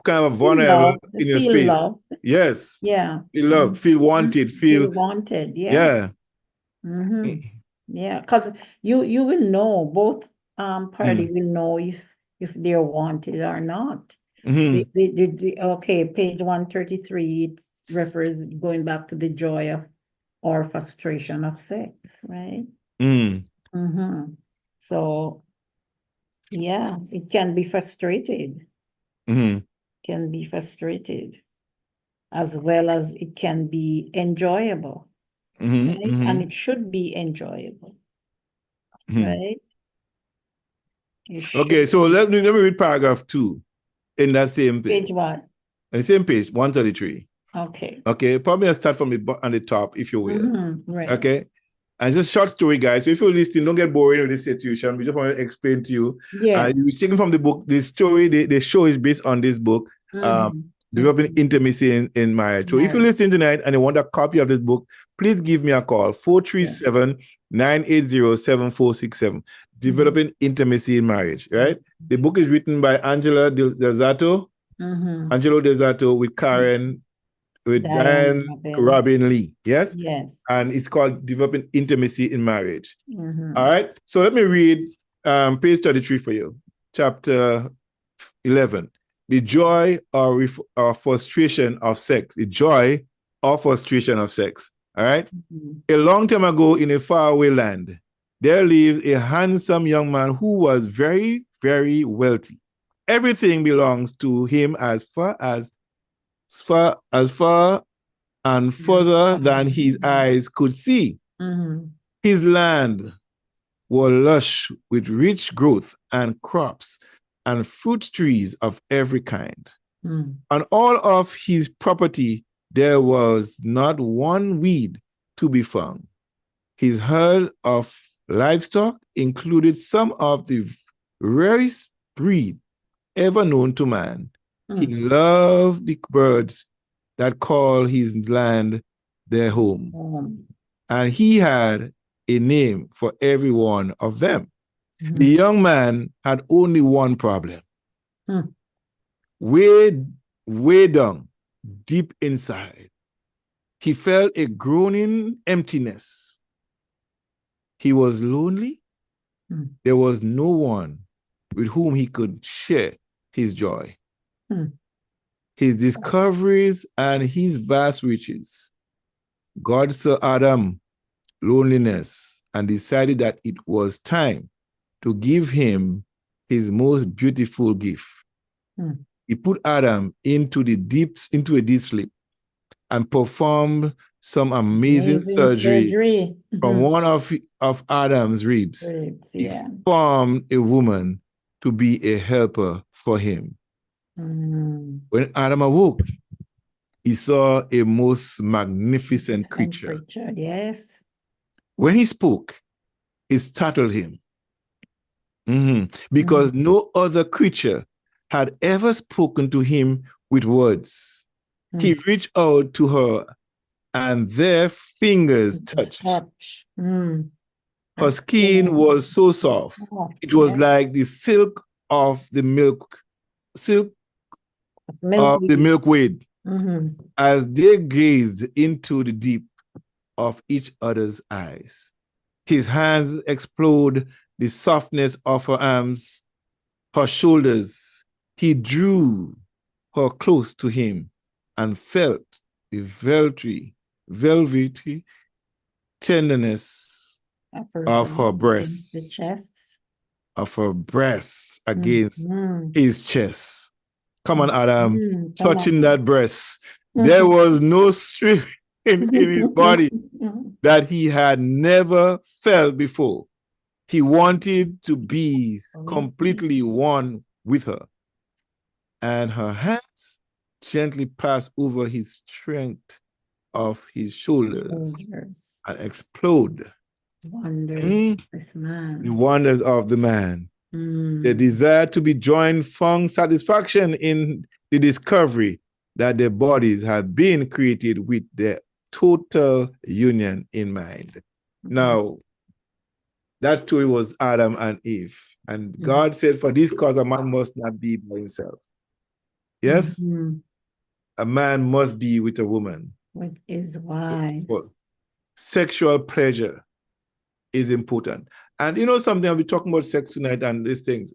of vulnerable in your space. Loved. Yes. Yeah. Feel loved, feel wanted, feel wanted. Yeah. Yeah, because you will know, both party will know if they're wanted or not. Okay, page 133, it refers going back to the joy of or frustration of sex, right? So yeah, it can be frustrated. Can be frustrated, as well as it can be enjoyable. Right? And it should be enjoyable. Right? Okay, so let me read paragraph 2 in that same page. What? On the same page, 133. Okay, probably I'll start from on the top, if you will. Right. Okay. And just short story, guys. So if you're listening, don't get bored with this situation. We just want to explain to you. Yeah. You're taken from the book. The story, the show is based on this book, Developing Intimacy in Marriage. So if you're listening tonight and you want a copy of this book, please give me a call, 437-980-7467. Developing Intimacy in Marriage, right? The book is written by Angelo Desato, with Karen, with Diane Robin Lee. Yes? Yes. And it's called Developing Intimacy in Marriage. All right. So let me read page 33 for you. Chapter 11. The joy or frustration of sex. The joy or frustration of sex. All right. A long time ago in a faraway land, there lived a handsome young man who was very, very wealthy. Everything belongs to him as far and further than his eyes could see. His land was lush with rich growth and crops and fruit trees of every kind. On all of his property, there was not one weed to be found. His herd of livestock included some of the rarest breed ever known to man. He loved the birds that call his land their home. And he had a name for every one of them. The young man had only one problem. Way down, deep inside, he felt a groaning emptiness. He was lonely. There was no one with whom he could share his joy. His discoveries and his vast riches. God saw Adam's loneliness and decided that it was time to give him his most beautiful gift. He put Adam into a deep sleep and performed some amazing surgery from one of Adam's ribs. He formed a woman to be a helper for him. When Adam awoke, he saw a most magnificent creature. Yes. When he spoke, it startled him. Because no other creature had ever spoken to him with words. He reached out to her and their fingers touched. Her skin was so soft. It was like the silk of the milkweed. As they gazed into the deep of each other's eyes. His hands explored the softness of her arms, her shoulders. He drew her close to him and felt the velvety tenderness of her breasts, the chest of her breasts against his chest. Come on, Adam, touching that breast. There was no strip. in his body that he had never felt before. He wanted to be completely one with her. And her hands gently passed over his strength of his shoulders and explode. This man. The wonders of the man. The desire to be joined found satisfaction in the discovery that their bodies had been created with their total union in mind. Now, that story was Adam and Eve. And God said, for this cause, a man must not be by himself. Yes? A man must be with a woman. What is why? For sexual pleasure is important. And you know something, I'll be talking about sex tonight and these things.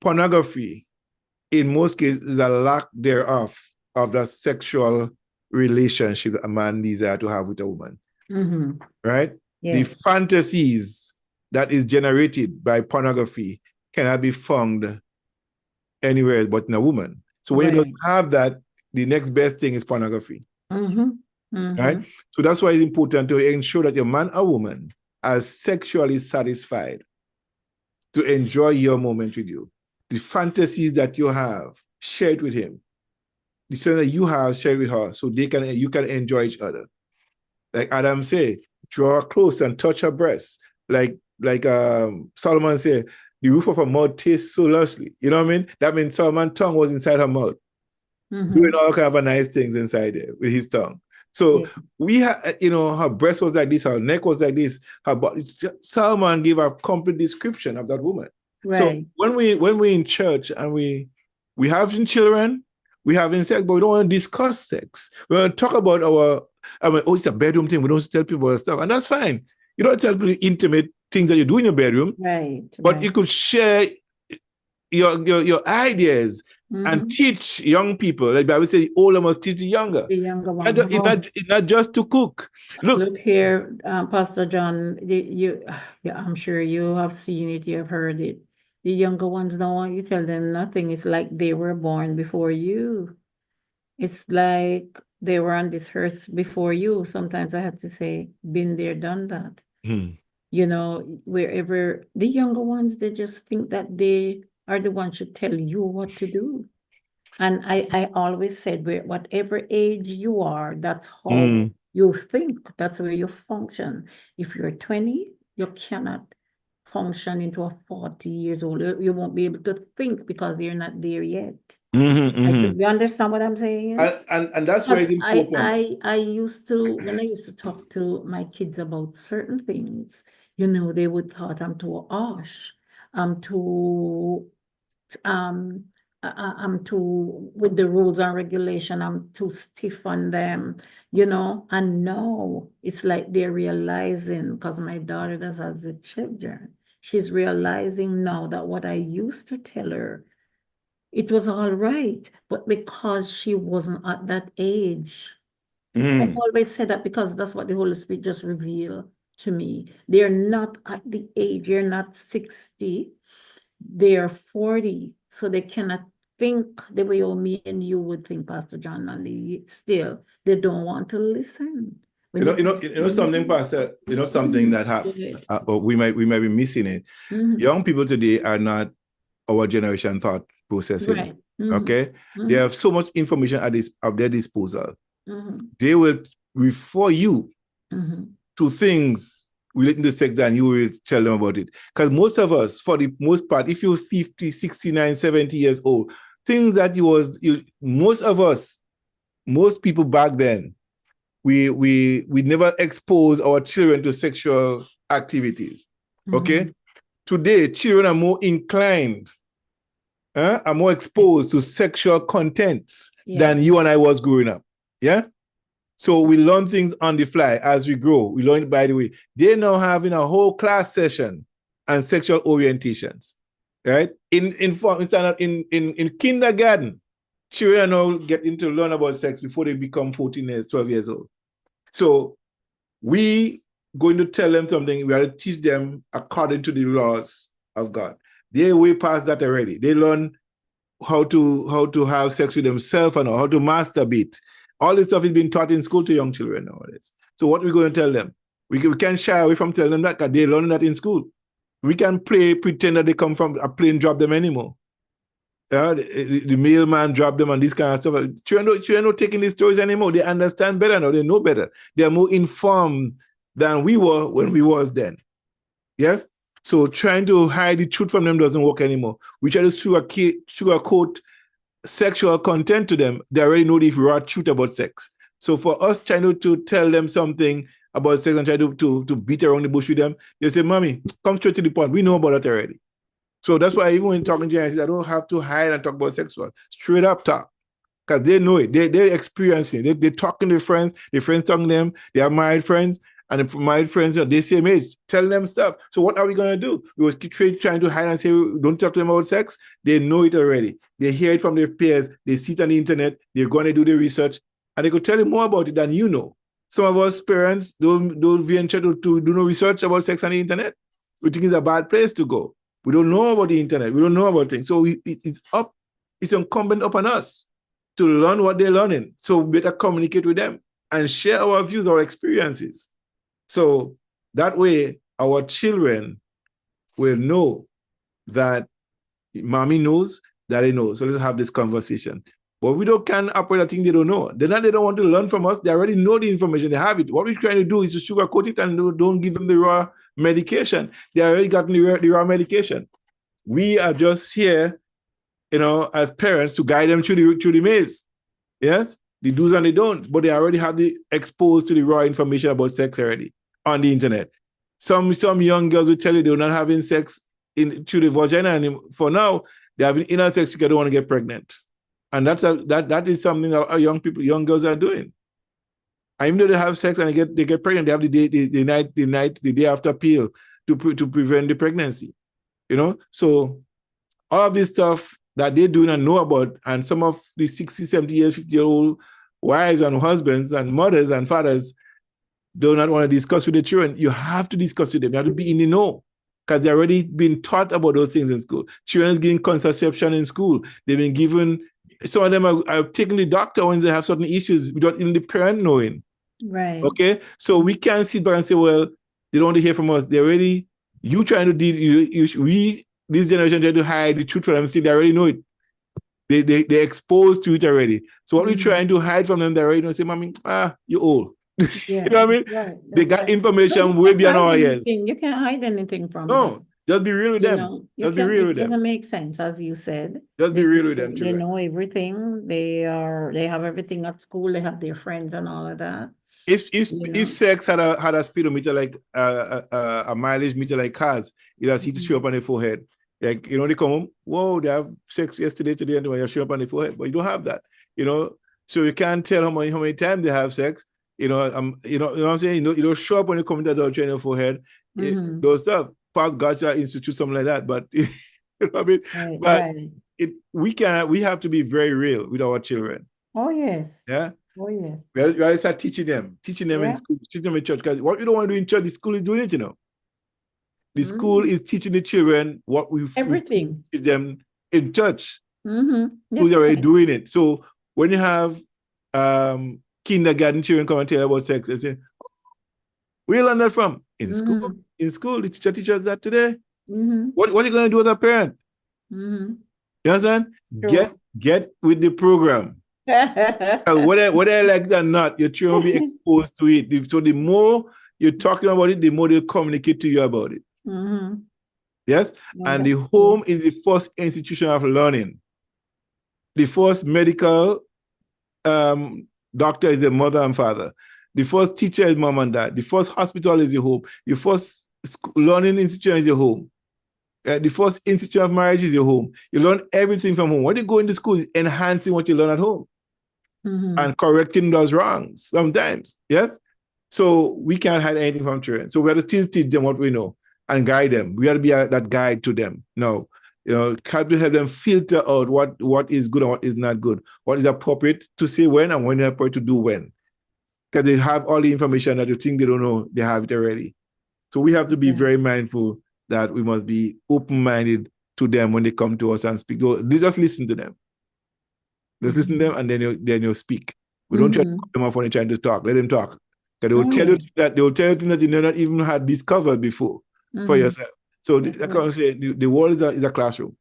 Pornography, in most cases, is a lack thereof of the sexual relationship a man desires to have with a woman. Right? Yes. The fantasies that is generated by pornography cannot be found anywhere but in a woman. So when you don't have that, the next best thing is pornography. Right? So that's why it's important to ensure that your man or woman are sexually satisfied to enjoy your moment with you. The fantasies that you have, share it with him. The things that you have, share it with her, so you can enjoy each other. Like Adam said, draw her close and touch her breasts. Like Solomon said, the roof of her mouth tastes so lusciously. You know what I mean? That means Solomon's tongue was inside her mouth, doing all kind of nice things inside there with his tongue. So we had, her breast was like this, her neck was like this, her body. Solomon gave a complete description of that woman. Right. So when we're in church and we having children, we having sex, but we don't want to discuss sex. We want to talk about it's a bedroom thing. We don't tell people stuff, and that's fine. You don't tell people intimate things that you do in your bedroom, right? But you could share your ideas and teach young people. Like I would say, the older must teach the younger. The younger one. It's not just to cook. Look here, Pastor John. I'm sure you have seen it. You have heard it. The younger ones don't want you tell them nothing. It's like they were born before you. It's like they were on this earth before you. Sometimes I have to say, been there, done that. Wherever the younger ones, they just think that they are the ones should tell you what to do. And I always said, whatever age you are, that's how you think. That's where you function. If you're 20, you cannot function into a 40 years old. You won't be able to think because you're not there yet. You understand what I'm saying? And that's why it's important. I used to, when I used to talk to my kids about certain things, they would thought I'm too harsh. I'm too with the rules and regulation, I'm too stiff on them, and no, it's like they're realizing, because my daughter does has the children, she's realizing now that what I used to tell her, it was all right, but because she wasn't at that age. I always say that because that's what the Holy Spirit just revealed to me. They're not at the age, you're not 60, they're 40, so they cannot think the way me and you would think, Pastor John, and they don't want to listen. Something, Pastor, something that happened, we might be missing it. Young people today are not our generation thought processing. Right. Okay? They have so much information at their disposal. They will refer you to things relating to sex, and you will tell them about it. Because most of us, for the most part, if you're 50, 69, 70 years old, things that most people back then, we never expose our children to sexual activities. Okay? Today, children are more inclined, are more exposed to sexual contents than you and I was growing up. Yeah? So we learn things on the fly as we grow. We learn it by the way. They're now having a whole class session on sexual orientations, right? In kindergarten, children are now getting to learn about sex before they become 14 years, 12 years old. So we going to tell them something. We have to teach them according to the laws of God. They're way past that already. They learn how to have sex with themselves and how to masturbate All this stuff is being taught in school to young children nowadays. So what are we going to tell them? We can't shy away from telling them that because they're learning that in school. We can pretend that they come from a plane drop them anymore. The mailman dropped them and this kind of stuff. Children not taking these stories anymore. They understand better now. They know better. They are more informed than we were when we was then. Yes? So trying to hide the truth from them doesn't work anymore. We try to sugarcoat sexual content to them. They already know the raw truth about sex. So for us trying to tell them something about sex and try to beat around the bush with them, they say, Mommy, come straight to the point. We know about that already. So that's why even when talking to you, I say, I don't have to hide and talk about sex work. Straight up talk. Because they know it. They're experiencing it. They're talking to their friends talking to them. They are married friends. And the married friends are the same age. Tell them stuff. So what are we going to do? We will keep trying to hide and say, don't talk to them about sex. They know it already. They hear it from their peers. They see it on the internet. They're going to do the research. And they could tell you more about it than you know. Some of us parents don't venture to do no research about sex on the internet. We think it's a bad place to go. We don't know about the internet. We don't know about things. So it's incumbent upon us to learn what they're learning. So we better communicate with them and share our views, our experiences. So that way our children will know that mommy knows, daddy knows. So let's have this conversation. But we can't operate a thing they don't know. They don't want to learn from us. They already know the information. They have it. What we're trying to do is to sugarcoat it and don't give them the raw medication. They already gotten the raw medication. We are just here, as parents to guide them through the maze. Yes? The do's and the don'ts. But they already have exposed to the raw information about sex already on the internet. Some young girls will tell you they're not having sex through the vagina. And for now, they're having inner sex because they don't want to get pregnant. And that is something that young girls are doing. And even though they have sex and they get pregnant, they have the day after pill to prevent the pregnancy. So all of this stuff that they do not know about, and some of the 60, 70 years, 50-year-old wives and husbands and mothers and fathers do not want to discuss with the children. You have to discuss with them. You have to be in the know. Because they've already been taught about those things in school. Children are getting contraception in school. They've been given. Some of them are taking the doctor when they have certain issues without even the parent knowing. Right. Okay? So we can't sit back and say, well, they don't want to hear from us. They're already, you trying to deal, this generation trying to hide the truth from them, still they already know it. They're exposed to it already. So what we're trying to hide from them, they already know, say, Mommy, you're old. Yeah. You know what I mean? Right. They got information way beyond our years. You can't hide anything from them. them. Just be real with them. Just be real with them. It doesn't make sense, as you said. Just be real with them. They know everything. They have everything at school. They have their friends and all of that. If sex had a speedometer like a mileage meter like cars, you'd have seen it show up on the forehead. Like, they come home, whoa, they have sex yesterday, today, and you show up on the forehead. But you don't have that. So you can't tell how many times they have sex. You know what I'm saying? You don't show up when you come to the door, train your forehead. Those stuff. Park Gotcha Institute, something like that. But you know what I mean? Right, but right. we have to be very real with our children. Oh yes. Yeah. Oh yes. We have to start teaching them in school, teaching them in church. Because what we don't want to do in church, the school is doing it, The school is teaching the children what we teach them in church. Who's already doing it. So when you have kindergarten children come and tell you about sex, they say, where you learn that from? In school. In school, the teacher teaches that today. What are you going to do as a parent? You understand? Sure. Get with the program. Whether I like that or not, your children will be exposed to it. So the more you're talking about it, the more they communicate to you about it. Yes? And the home is the first institution of learning. The first medical doctor is the mother and father. The first teacher is mom and dad. The first hospital is your home. Your first learning institution is your home. The first institution of marriage is your home. You learn everything from home. When you go into school, it's enhancing what you learn at home and correcting those wrongs sometimes. Yes? So we can't hide anything from children. So we have to teach them what we know and guide them. We have to be that guide to them. No, help them filter out what is good and what is not good. What is appropriate to say when and when is appropriate to do when. Because they have all the information that you think they don't know, they have it already. So we have to be very mindful that we must be open-minded to them when they come to us and speak. They just listen to them. Just listen to them and then you speak. We don't try to cut them off when they're trying to talk. Let them talk. Because they will tell you things that you never even had discovered before for yourself. So like I was saying, the world is a classroom.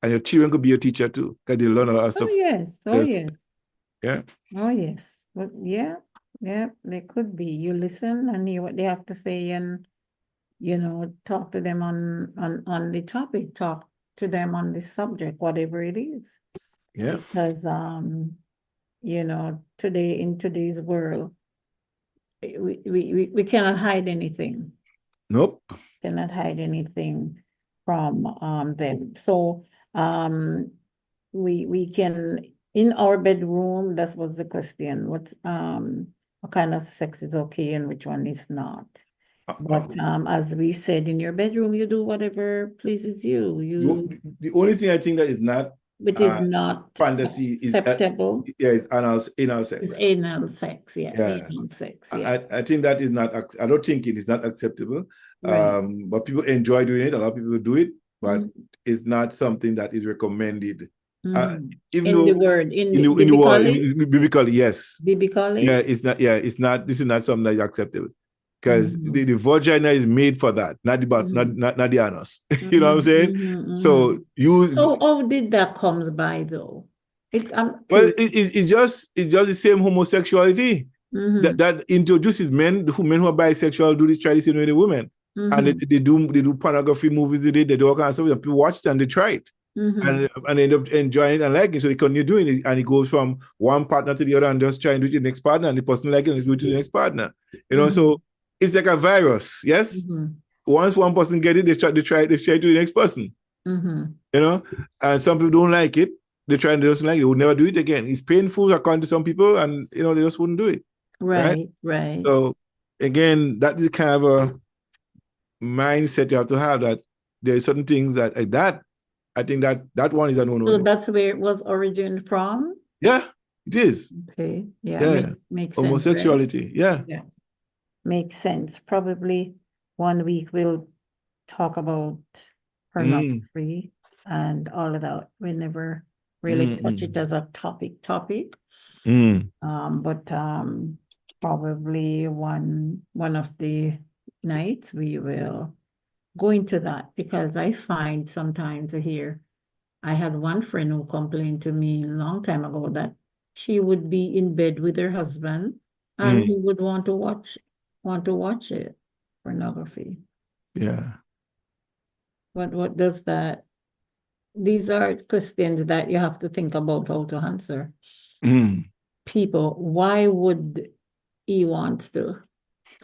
And your children could be your teacher too, because they learn a lot of stuff. Oh, yes. Oh, yes. Yeah. Oh, yes. But yeah, they could be. You listen and hear what they have to say, and talk to them on the topic, talk to them on the subject, whatever it is. Yeah. Because today, in today's world, we cannot hide anything. Nope. Cannot hide anything from them. So we can, in our bedroom, that was the question. What kind of sex is okay and which one is not? But as we said, in your bedroom, you do whatever pleases you. The only thing I think that is not Which is not fantasy acceptable. Is anal sex. It's anal sex, anal sex. I think that is not. I don't think it is not acceptable. Right. But people enjoy doing it. A lot of people do it, but it's not something that is recommended. Even though the word, in the world, biblically, yes. Biblically? Yeah, it's not. Yeah, it's not. This is not something that is acceptable. Because the vagina is made for that, not the anus. You know what I'm saying? So how did that comes by though? It's just the same homosexuality that introduces men who are bisexual do this, try the same way the women, and they do pornography movies. They do all kinds of stuff. People watch it and they try it. And they end up enjoying it and liking it, so they continue doing it, and it goes from one partner to the other and just try and do it to the next partner, and the person liking it do it to the next partner. So it's like a virus. Yes. Once one person get it, they try to the next person. And some people don't like it. They try and they just like it. They would never do it again. It's painful according to some people, and they just wouldn't do it. Right. So again, that is kind of a mindset you have to have, that there are certain things that like that. I think that one is a no-no. So that's where it was origin from? Yeah, it is. Okay. Yeah. Makes sense. Homosexuality. Right? Yeah. Makes sense. Probably one week we'll talk about pornography and all of that. We never really touch it as a topic. But probably one of the nights we will go into that, because I find sometimes I had one friend who complained to me a long time ago that she would be in bed with her husband and he would want to watch it, pornography. Yeah. What does that? These are questions that you have to think about how to answer. People, why would he want to?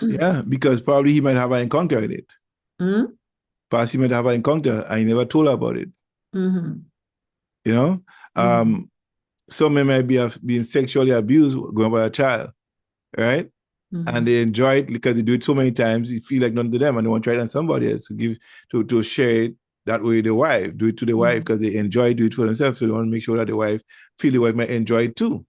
Yeah, because probably he might have an encounter with it. Perhaps he might have an encounter and he never told her about it. Some men might be being sexually abused going by a child, right? And they enjoy it because they do it so many times, it feel like none to them, and they want to try it on somebody else to share it that way. The wife do it to the wife because they enjoy do it for themselves, so they want to make sure that the wife feel the wife might enjoy it too.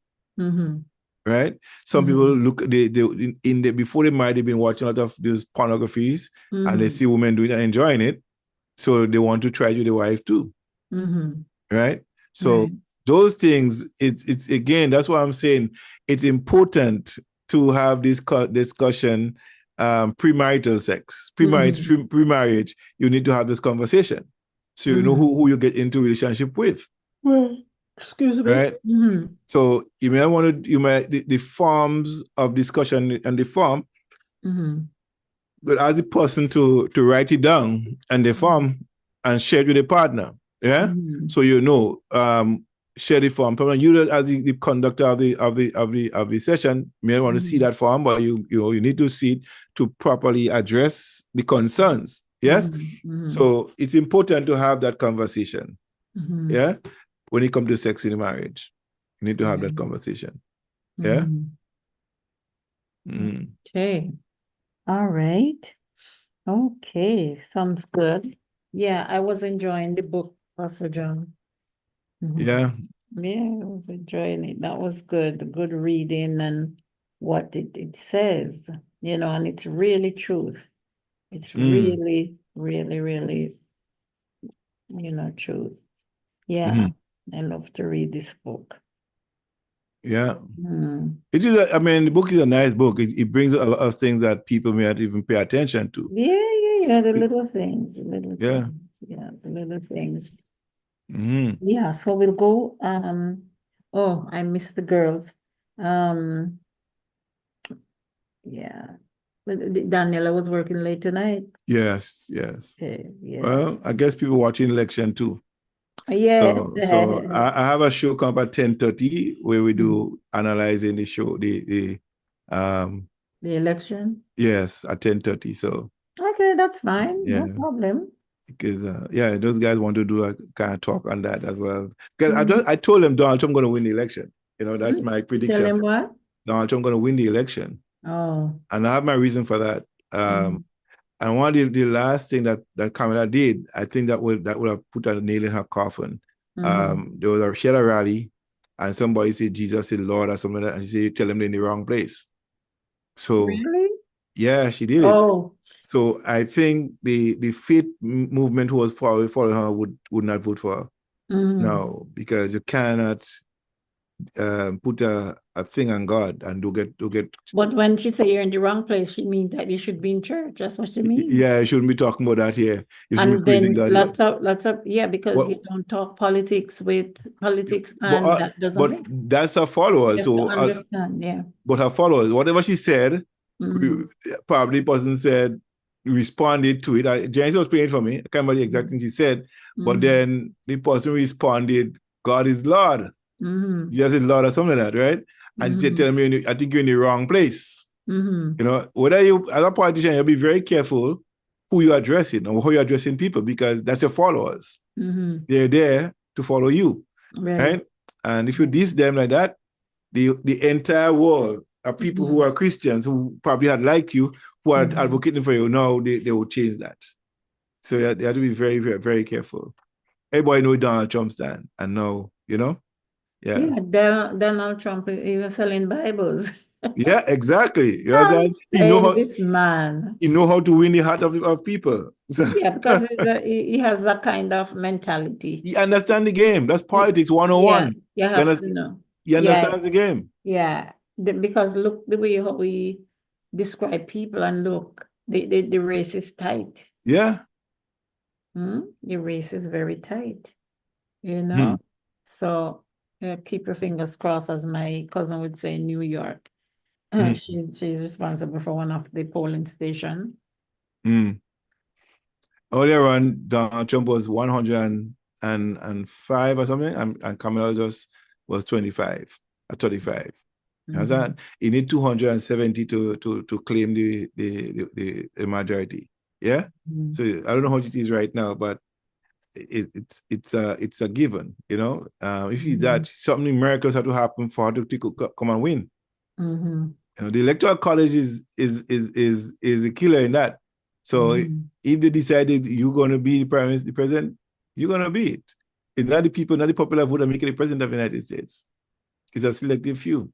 Right? Some people look before they marry, they've been watching a lot of these pornographies, and they see women doing it and enjoying it, so they want to try it with the wife too. Right? So those things, it's again, that's what I'm saying. It's important to have this discussion premarital sex, pre-marriage. You need to have this conversation, so you know who you get into relationship with. Excuse me. Right. So you may want to the forms of discussion and the form, but ask the person to write it down and the form and share it with a partner. Yeah. So share the form. Probably you as the conductor of the session may want to see that form, but you need to see it to properly address the concerns. Yes. So it's important to have that conversation. Yeah. When it comes to sex in marriage, you need to have that conversation. Yeah. Okay. All right. Okay. Sounds good. Yeah, I was enjoying the book, Pastor John. Yeah. Yeah, I was enjoying it. That was good. Good reading and what it says, and it's really truth. It's really, really, really, truth. Yeah, I love to read this book. Yeah. It is, I mean, the book is a nice book. It brings a lot of things that people may not even pay attention to. Yeah, the little things, Yeah. the little things. Mm-hmm. Yeah, so we'll go. Oh, I missed the girls. Yeah. But Daniela was working late tonight. Yes. Okay, yeah. Well, I guess people watching election too. Yeah. So I have a show come up at 10:30 where we Mm. do analyzing the show, the The election. yes, at 10:30. So Okay, that's fine. No yeah, problem. because yeah, those guys want to do a kind of talk on that as well. Because Mhm. I told them Donald Trump going to win the election. You know, that's my You tell prediction. him what? Donald Trump going to win the election. Oh. And I have my reason for that. Mhm. And one of the last thing that Kamala did, I think that would have put a nail in her coffin. Mhm. She had a rally, and somebody said Jesus is Lord or something like that, and she said, "Tell them they're in the wrong place." So Really? yeah, she did it. Oh. So I think the faith movement who was following her would not vote for her. Mhm. No, because you cannot put a thing on God and do get. But when she say you're in the wrong place, she means that you should be in church. That's what she means. Yeah, you shouldn't be talking about that here. You should be And praising then God here. yeah, because you What don't talk politics with politics, but and that doesn't but make. that's her followers. You have to So understand, yeah. but her followers, whatever she said, Mm-hmm. probably the person said responded to it. Janice was praying for me. I can't remember the exact thing she said, but Mm-hmm. then the person responded, "God is Lord." Mm-hmm. Jesus is Lord or something like that, right? And she said, Mm-hmm. "Tell me, I think you're in the wrong place." Mm-hmm. You know, whether you as a politician, you'll be very careful who you're addressing or how you're addressing people because that's your followers. Mm-hmm. They're there to follow you, Right. right? And if you diss them like that, the entire world of people who Mm-hmm. are Christians who probably had liked you, who are Mm-hmm. advocating for you, now they will change that. So you have to be very, very, very careful. Everybody know Donald Trump stand and know, yeah. Yeah, Donald Trump is even selling Bibles. Yeah, exactly. You know what I'm I'm saying? saying this man. He know how to win the heart of people. So Yeah, because he has that kind of mentality. he understand the game. That's politics Yeah, 101. you You have to understand? know. He Yeah, understands the game. yeah. Because look the way how we describe people, and look, the race is tight. Yeah. The race is very tight, you Hmm. know? So keep your fingers crossed, as my cousin would say in New York. Hmm. She's responsible for one of the polling station. Hmm. Earlier on, Donald Trump was 105 or something, and Kamala was 25 or 35. How's Mm-hmm. that? You need 270 to claim the majority. Yeah. Mm-hmm. So I don't know how it is right now, but it's a given. If it's Mm-hmm. that something miracles have to happen for her to come and win. Mm-hmm. The electoral college is a killer in that. So Mm-hmm. if they decided you're going to be the president, you're going to be it. It's not the people, not the popular vote that make it the president of the United States. It's a selective few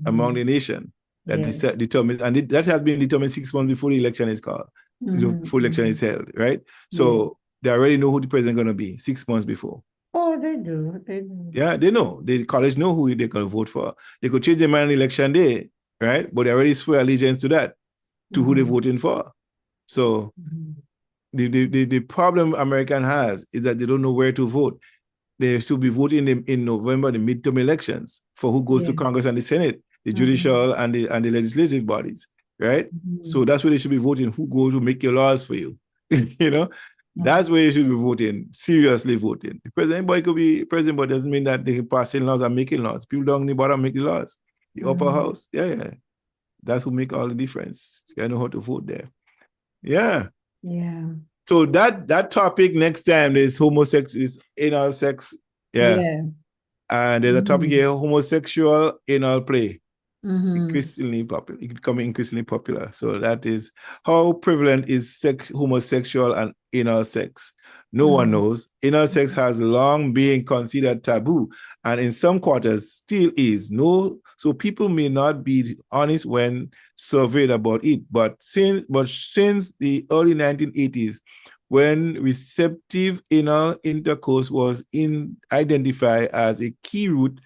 among Mm-hmm. the nation that Yeah. determines, and that has been determined 6 months before the election is called, before election Mm-hmm. is held, right? Yeah. So they already know who the president is going to be 6 months before. Oh, they do. They do. Yeah, they know. The college know who they're going to vote for. They could change their mind on election day, right? But they already swear allegiance to that, to who they're Mm-hmm. voting for. So Mm-hmm. the problem American has is that they don't know where to vote. They should be voting in November, the midterm elections, for who goes to Yeah. Congress and the Senate, the Mm-hmm. judicial and the legislative bodies, right? Mm-hmm. So that's where they should be voting, who goes to make your laws for you. you know, that's where you should be voting, seriously voting. The president, anybody could be president, but doesn't mean that they can pass laws and making laws. People don't need bother make the laws. The upper Mm-hmm. house, yeah. That's who make all the difference. You know how to vote there. Yeah. Yeah. So that topic next time is homosexual, is anal sex. Yeah. Yeah. And there's a topic Mm-hmm. here, homosexual anal play. Mm-hmm. Increasingly popular. It becoming increasingly popular. So that is how prevalent is homosexual and anal sex. No one Mm-hmm. knows. Anal sex has long been considered taboo, and in some quarters still is. No, so people may not be honest when surveyed about it. But since the early 1980s, when receptive anal intercourse was identified as a key route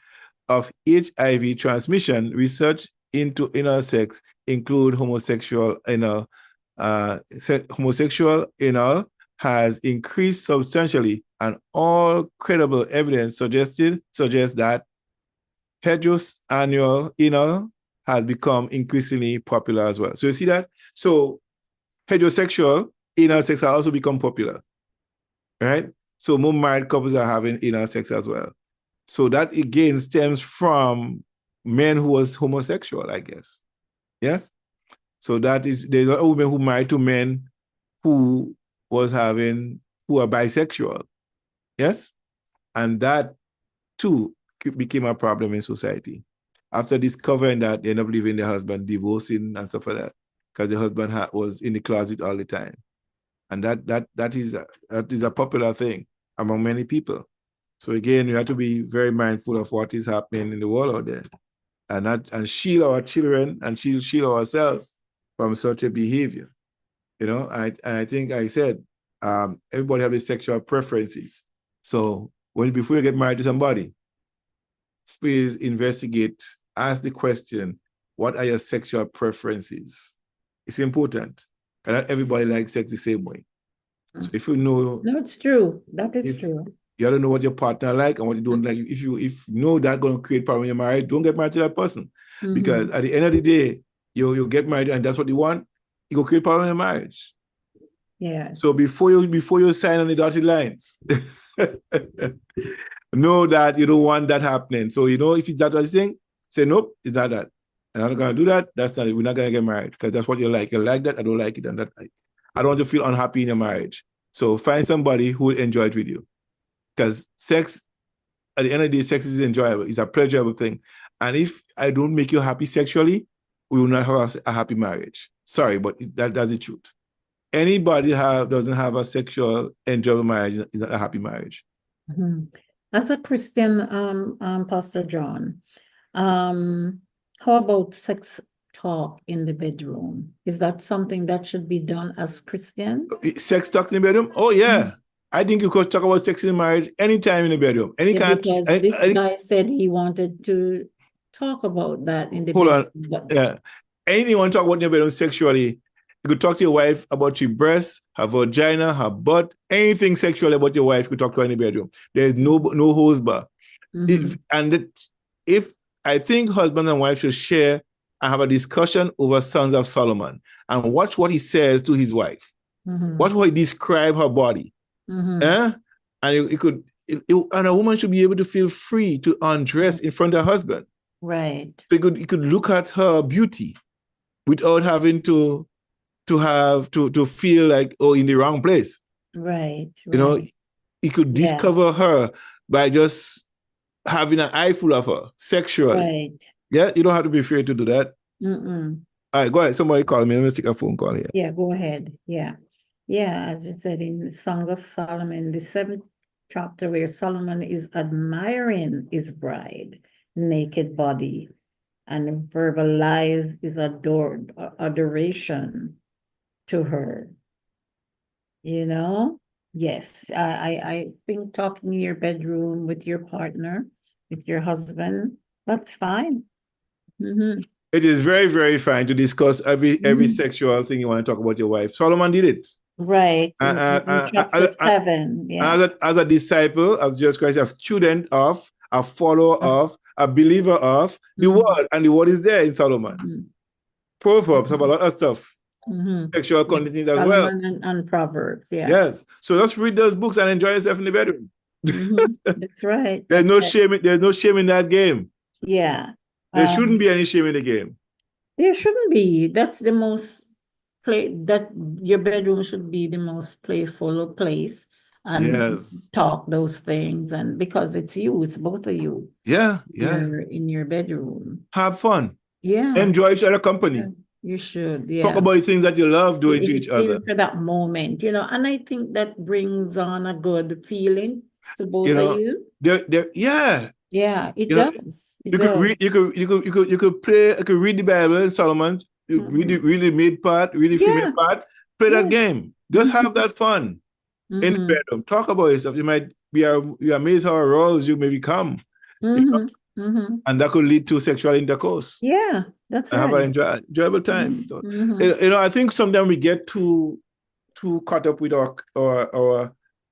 of HIV transmission, research into anal sex include homosexual anal has increased substantially, and all credible evidence suggests that heteroanal anal has become increasingly popular as well. So you see that? So heterosexual anal sex has also become popular, right? So more married couples are having anal sex as well. So that again stems from men who was homosexual, I guess. Yes? So that is, there's a lot of women who married to men who are bisexual. Yes? And that too became a problem in society. After discovering that, they end up leaving their husband, divorcing and stuff like that, because the husband was in the closet all the time. And that is a popular thing among many people. So again, we have to be very mindful of what is happening in the world out there, and shield our children and shield ourselves from such a behavior. You know, I think I said everybody have these sexual preferences. So before you get married to somebody, please investigate, ask the question, what are your sexual preferences? It's important. And not everybody likes sex the same way. So if you know, no, it's true. That is true. You don't know what your partner like and what you don't like. If you know that's going to create problem in your marriage, don't get married to that person. Because at the end of the day, you get married and that's what you want, it will create problem in your marriage. Yeah. So before you sign on the dotted lines, know that you don't want that happening. So if it's that thing, say nope, it's not that. And I'm not gonna do that. That's not it. We're not gonna get married because that's what you like. You like that, I don't like it, and that I don't want to feel unhappy in your marriage. So find somebody who will enjoy it with you. Because sex, at the end of the day, sex is enjoyable. It's a pleasurable thing. And if I don't make you happy sexually, we will not have a happy marriage. Sorry, but that's the truth. Anybody doesn't have a sexual enjoyable marriage is not a happy marriage. As a Christian, Pastor John, how about sex talk in the bedroom? Is that something that should be done as Christians? Sex talk in the bedroom? Oh, yeah. I think you could talk about sex in marriage anytime in the bedroom. Because this guy said he wanted to talk about that in the bedroom. Hold on. Yeah. Anything you want to talk about in the bedroom sexually, you could talk to your wife about your breasts, her vagina, her butt, anything sexual about your wife, you could talk to her in the bedroom. There's no hose bar. If I think husband and wife should share and have a discussion over Sons of Solomon and watch what he says to his wife. Watch how he describes her body. And and a woman should be able to feel free to undress in front of her husband. Right. So you could look at her beauty without having to feel like, oh, in the wrong place. Right. You could discover her by just having an eye full of her sexually. Right. Yeah, you don't have to be afraid to do that. All right, go ahead. Somebody call me. Let me take a phone call here. Yeah, go ahead. Yeah. Yeah, as you said in Songs of Solomon, the 7th chapter, where Solomon is admiring his bride, naked body, and verbalize his adoration to her. Yes, I think talking in your bedroom with your partner, with your husband, that's fine. It is very, very fine to discuss every sexual thing you want to talk about your wife. Solomon did it. Right. In chapter 7. Yeah. As a disciple of Jesus Christ, a student of, a follower of, a believer of the word, and the word is there in Solomon. Proverbs have a lot of stuff. Sexual content as well. And Proverbs, yeah. Yes. So let's read those books and enjoy yourself in the bedroom. That's right. There's no shame in that game. Yeah. There shouldn't be any shame in the game. There shouldn't be. That's the most that your bedroom should be the most playful place, and talk those things, and because it's both of you. Yeah. You're in your bedroom. Have fun. Yeah. Enjoy each other company. You should. Yeah. Talk about the things that you love doing to each other. For that moment, and I think that brings on a good feeling to both of you. Yeah, it does. You could read the Bible in Solomon. Read the mid part, read the female part, play that game. Just have that fun in the bedroom. Talk about yourself. You might be amazed how aroused you may become. and that could lead to sexual intercourse. Yeah, that's and right. have an enjoyable time. I think sometimes we get too caught up with our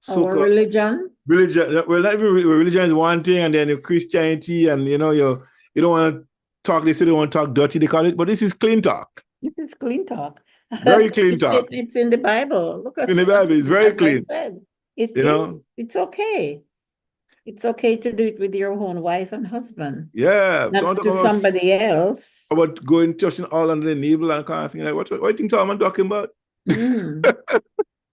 so-called religion. Well, not even religion is one thing, and then your Christianity, and you don't want to talk. They say they want to talk dirty. They call it, but this is clean talk. This is clean talk. Very clean talk. It's in the Bible. Look at in the Bible. It's very clean. I said, it's okay. It's okay to do it with your own wife and husband. Yeah, not to somebody else. About going touching all under the navel and kind of thing. Like, what do you think I'm talking about?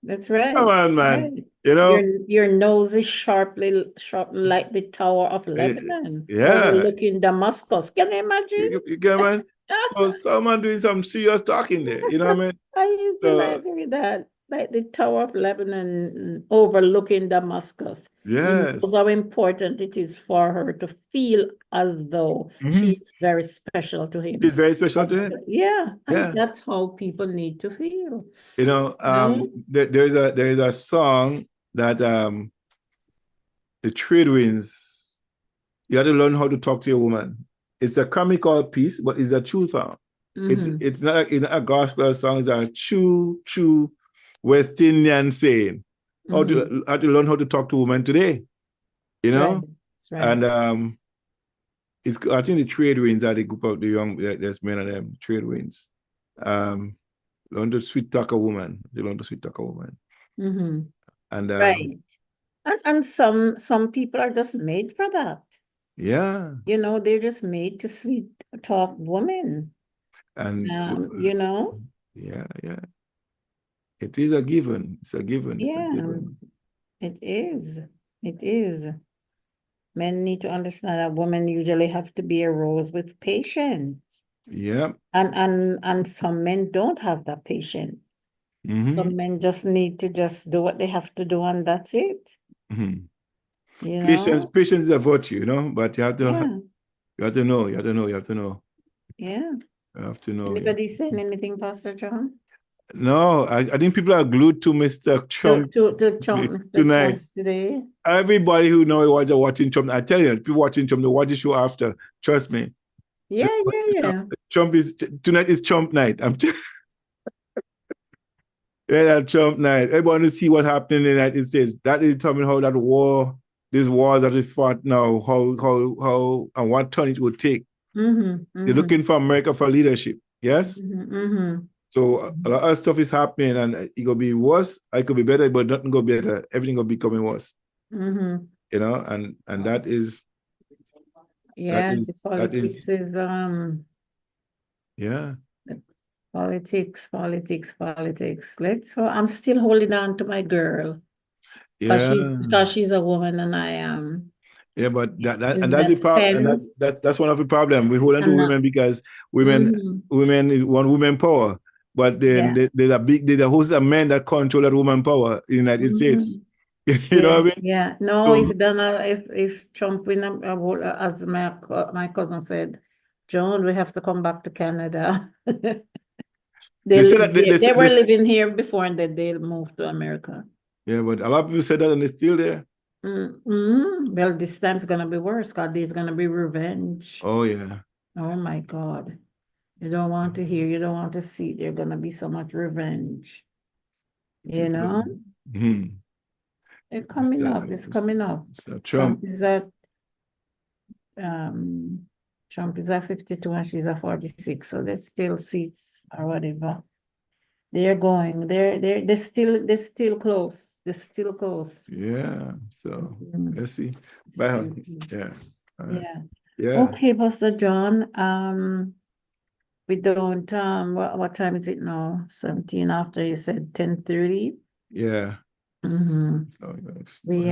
That's right. Come on, man. Right. You know, your nose is sharp like the Tower of Lebanon. Yeah, overlooking Damascus. Can you imagine? You can, man. So someone doing some serious talking there. You know what I mean? I used to agree with that. Like the Tower of Lebanon overlooking Damascus. Yes. How important it is for her to feel as though she's very special to him. She's very special to him. Yeah. And that's how people need to feel. You know, there is a song that the trade winds, you have to learn how to talk to your woman. It's a comical piece, but it's a true song. It's not a gospel song, it's a true West Indian saying. How to learn how to talk to women today. You know? Right. And I think the trade winds are the group of the young, there's men of them, trade winds. Learn to sweet talk a woman. They learn to sweet talk a woman. And right. And some people are just made for that. Yeah. You know, they're just made to sweet talk women. And you know? Yeah. It is a given. It's a given. Yeah. It is. It is. Men need to understand that women usually have to be a rose with patience. Yeah. And some men don't have that patience. Some men just need to just do what they have to do, and that's it. You know? Patience is a virtue, you know, but you have to know. You have to know. Yeah. You have to know. Anybody saying anything, Pastor John? No, I think people are glued to Mr. Trump, to Trump tonight. Trump today. Everybody who knows was watching Trump. I tell you, people watching Trump, they watch the show after. Trust me. Yeah. Trump is tonight is Trump night. Trump night. Everyone to see what's happening in the United States. That is telling me how that war, these wars that we fought now, how and what turn it will take. They're looking for America for leadership. Yes. So a lot of stuff is happening, and it could be worse. It could be better, but nothing go better. Everything will be becoming worse. You know, and that is. Yeah, the politics is yeah. Politics. I'm still holding on to my girl. Yeah. Because she's a woman and I am. Yeah, but that's the problem. And that's one of the problems. We hold on to women because women want women power. But then there's a host of men that control that woman power in the United States. You know what I mean? Yeah. No, so, if Trump win, as my cousin said, John, we have to come back to Canada. they were living here before, and then they moved to America. Yeah, but a lot of people said that, and they're still there. Well, this time's gonna be worse, because there's gonna be revenge. Oh yeah. Oh my God. You don't want to hear, you don't want to see. There's gonna be so much revenge. You know? It's coming up. So Trump is at 52 and she's at 46. So there's still seats or whatever. They're going. They're still close. They're still close. Yeah. So let's see. Bye. Yeah. Okay, Pastor John. We don't what time is it now? 17 after you said 10:30. Yeah. Oh, we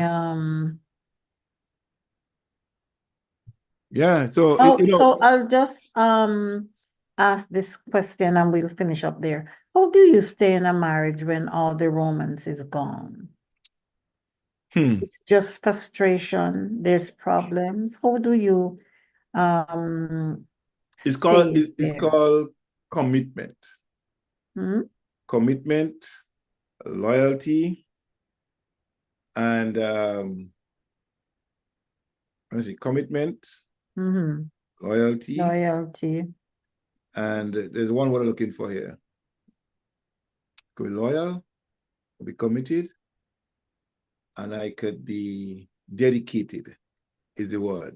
yeah, so so I'll just ask this question and we'll finish up there. How do you stay in a marriage when all the romance is gone? It's just frustration, there's problems. How do you it's called commitment. Commitment, loyalty, and let's see, commitment, Loyalty. Loyalty. And there's one word I'm looking for here. Could be loyal, could be committed, and I could be dedicated is the word.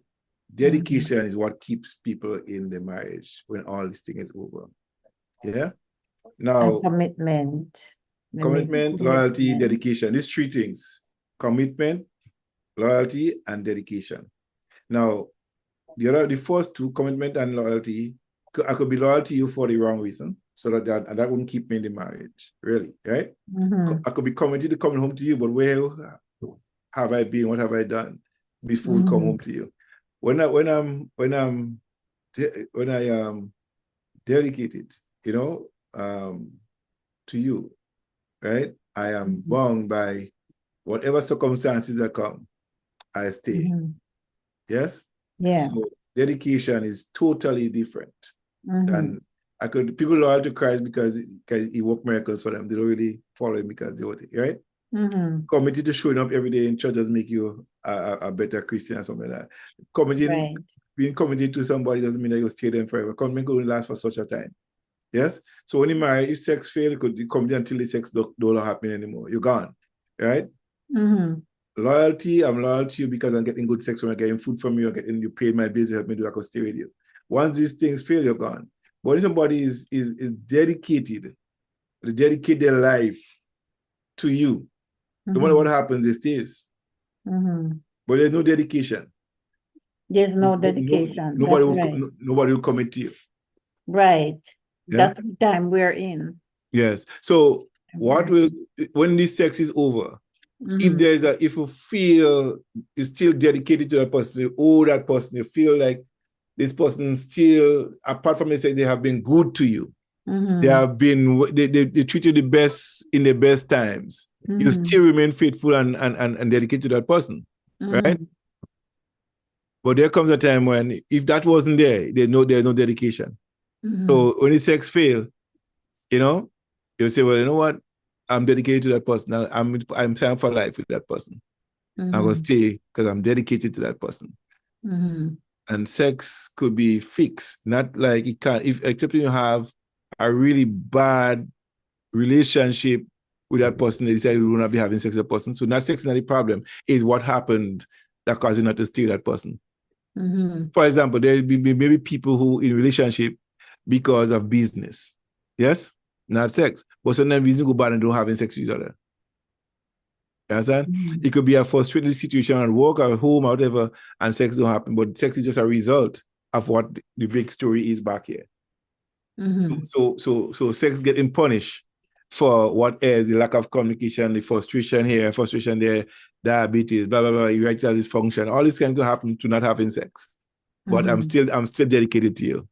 Dedication is what keeps people in the marriage when all this thing is over. Yeah. Now, And commitment. Commitment, loyalty, dedication. These three things: commitment, loyalty, and dedication. Now, the first two, commitment and loyalty, I could be loyal to you for the wrong reason, so that wouldn't keep me in the marriage, really, right? I could be committed to coming home to you, but where have I been? What have I done before we come home to you? When I dedicated, to you, right? I am bound by whatever circumstances that come, I stay. Yes? Yeah. So dedication is totally different than people loyal to Christ because he worked miracles for them. They don't really follow him because they want it, right? Committed to showing up every day in church doesn't make you a better Christian or something like that. Being committed to somebody doesn't mean that you'll stay there forever. Commitment could only last for such a time. Yes. So when you marry, if sex fails, you could come until the sex don't happen anymore. You're gone. Right? Loyalty, I'm loyal to you because I'm getting good sex when I'm getting food from you, you paid my bills, you help me do, I could stay with you. Once these things fail, you're gone. But if somebody is dedicated, they dedicate their life to you, no matter what happens, it stays. But there's no dedication. There's no dedication. Nobody will commit to you. Right. Yeah? That's the time we're in. Yes. So when this sex is over, if you feel you're still dedicated to that person, you owe that person, you feel like this person still, apart from saying they have been good to you, they treat you the best in the best times, you still remain faithful and dedicated to that person, right? But there comes a time when if that wasn't there, there's no dedication. So when the sex fail, you say, well, you know what? I'm dedicated to that person. I'm time for life with that person. I'm going to stay because I'm dedicated to that person. And sex could be fixed, not like it can't, except when you have a really bad relationship with that person, they decide you will not be having sex with that person. So not sex is not the problem, it's what happened that caused you not to stay with that person. For example, there will be maybe people who in relationship because of business. Yes? Not sex. But sometimes reasons go bad and don't having sex with each other. You understand? It could be a frustrating situation at work or at home or whatever, and sex don't happen. But sex is just a result of what the big story is back here. So sex getting punished for what is the lack of communication, the frustration here, frustration there, diabetes, blah blah blah, erectile dysfunction. All this can happen to not having sex. But I'm still dedicated to you.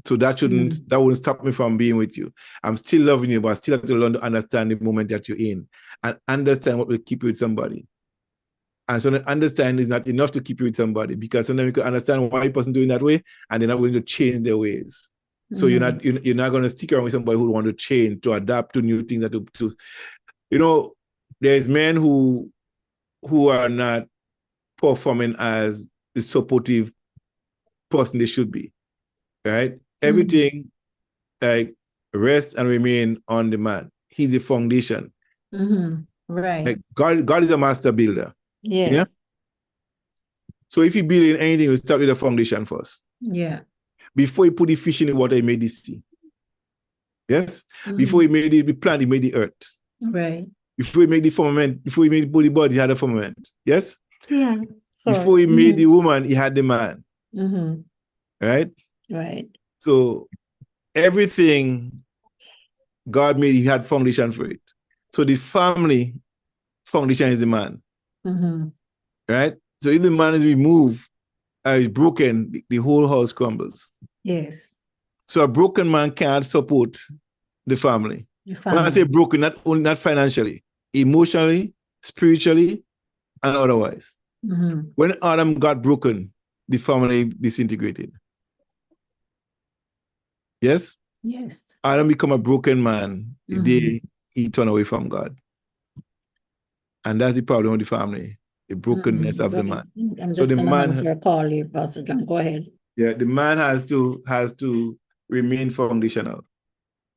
So that wouldn't stop me from being with you. I'm still loving you, but I still have to learn to understand the moment that you're in and understand what will keep you with somebody. And so understand is not enough to keep you with somebody, because sometimes you can understand why a person doing that way and they're not willing to change their ways. So you're not going to stick around with somebody who want to change, to adapt to new things, there's men who are not performing as the supportive person they should be. Right? Everything like rest and remain on the man. He's the foundation. Right. Like God is a master builder. Yes. Yeah? So if you build in anything, you start with the foundation first. Yeah. Before he put the fish in the water, he made the sea. Yes? Before he made the plant, he made the earth. Right. Before he made the firmament, before he made the body, he had a firmament. Yes? Yeah. Before he made the woman, he had the man. Right? Right. So everything God made, he had foundation for it. So the family foundation is the man. Right? So if the man is removed, is broken, the whole house crumbles. Yes. So a broken man can't support the family. When I say broken, not financially, emotionally, spiritually, and otherwise. When Adam got broken, the family disintegrated. Yes? Yes. Adam become a broken man the day he turned away from God. And that's the problem with the family. the brokenness of the man. I'm So just the gonna man, answer a call here, Pastor John. Go ahead. yeah, the man has to remain foundational.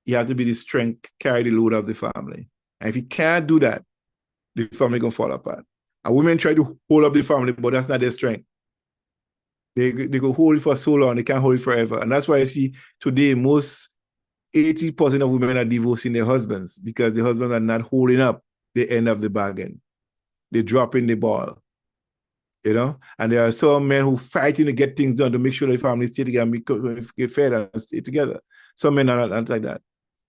He has to be the strength, carry the load of the family. And if he can't do that, the family gonna fall apart. And women try to hold up the family, but that's not their strength. They go hold it for so long, they can't hold it forever. And that's why I see today most 80% of women are divorcing their husbands because the husbands are not holding up the end of the bargain. They're dropping the ball. You know, and there are some men who fighting to get things done to make sure the family stay together and get fed and stay together. Some men are not like that.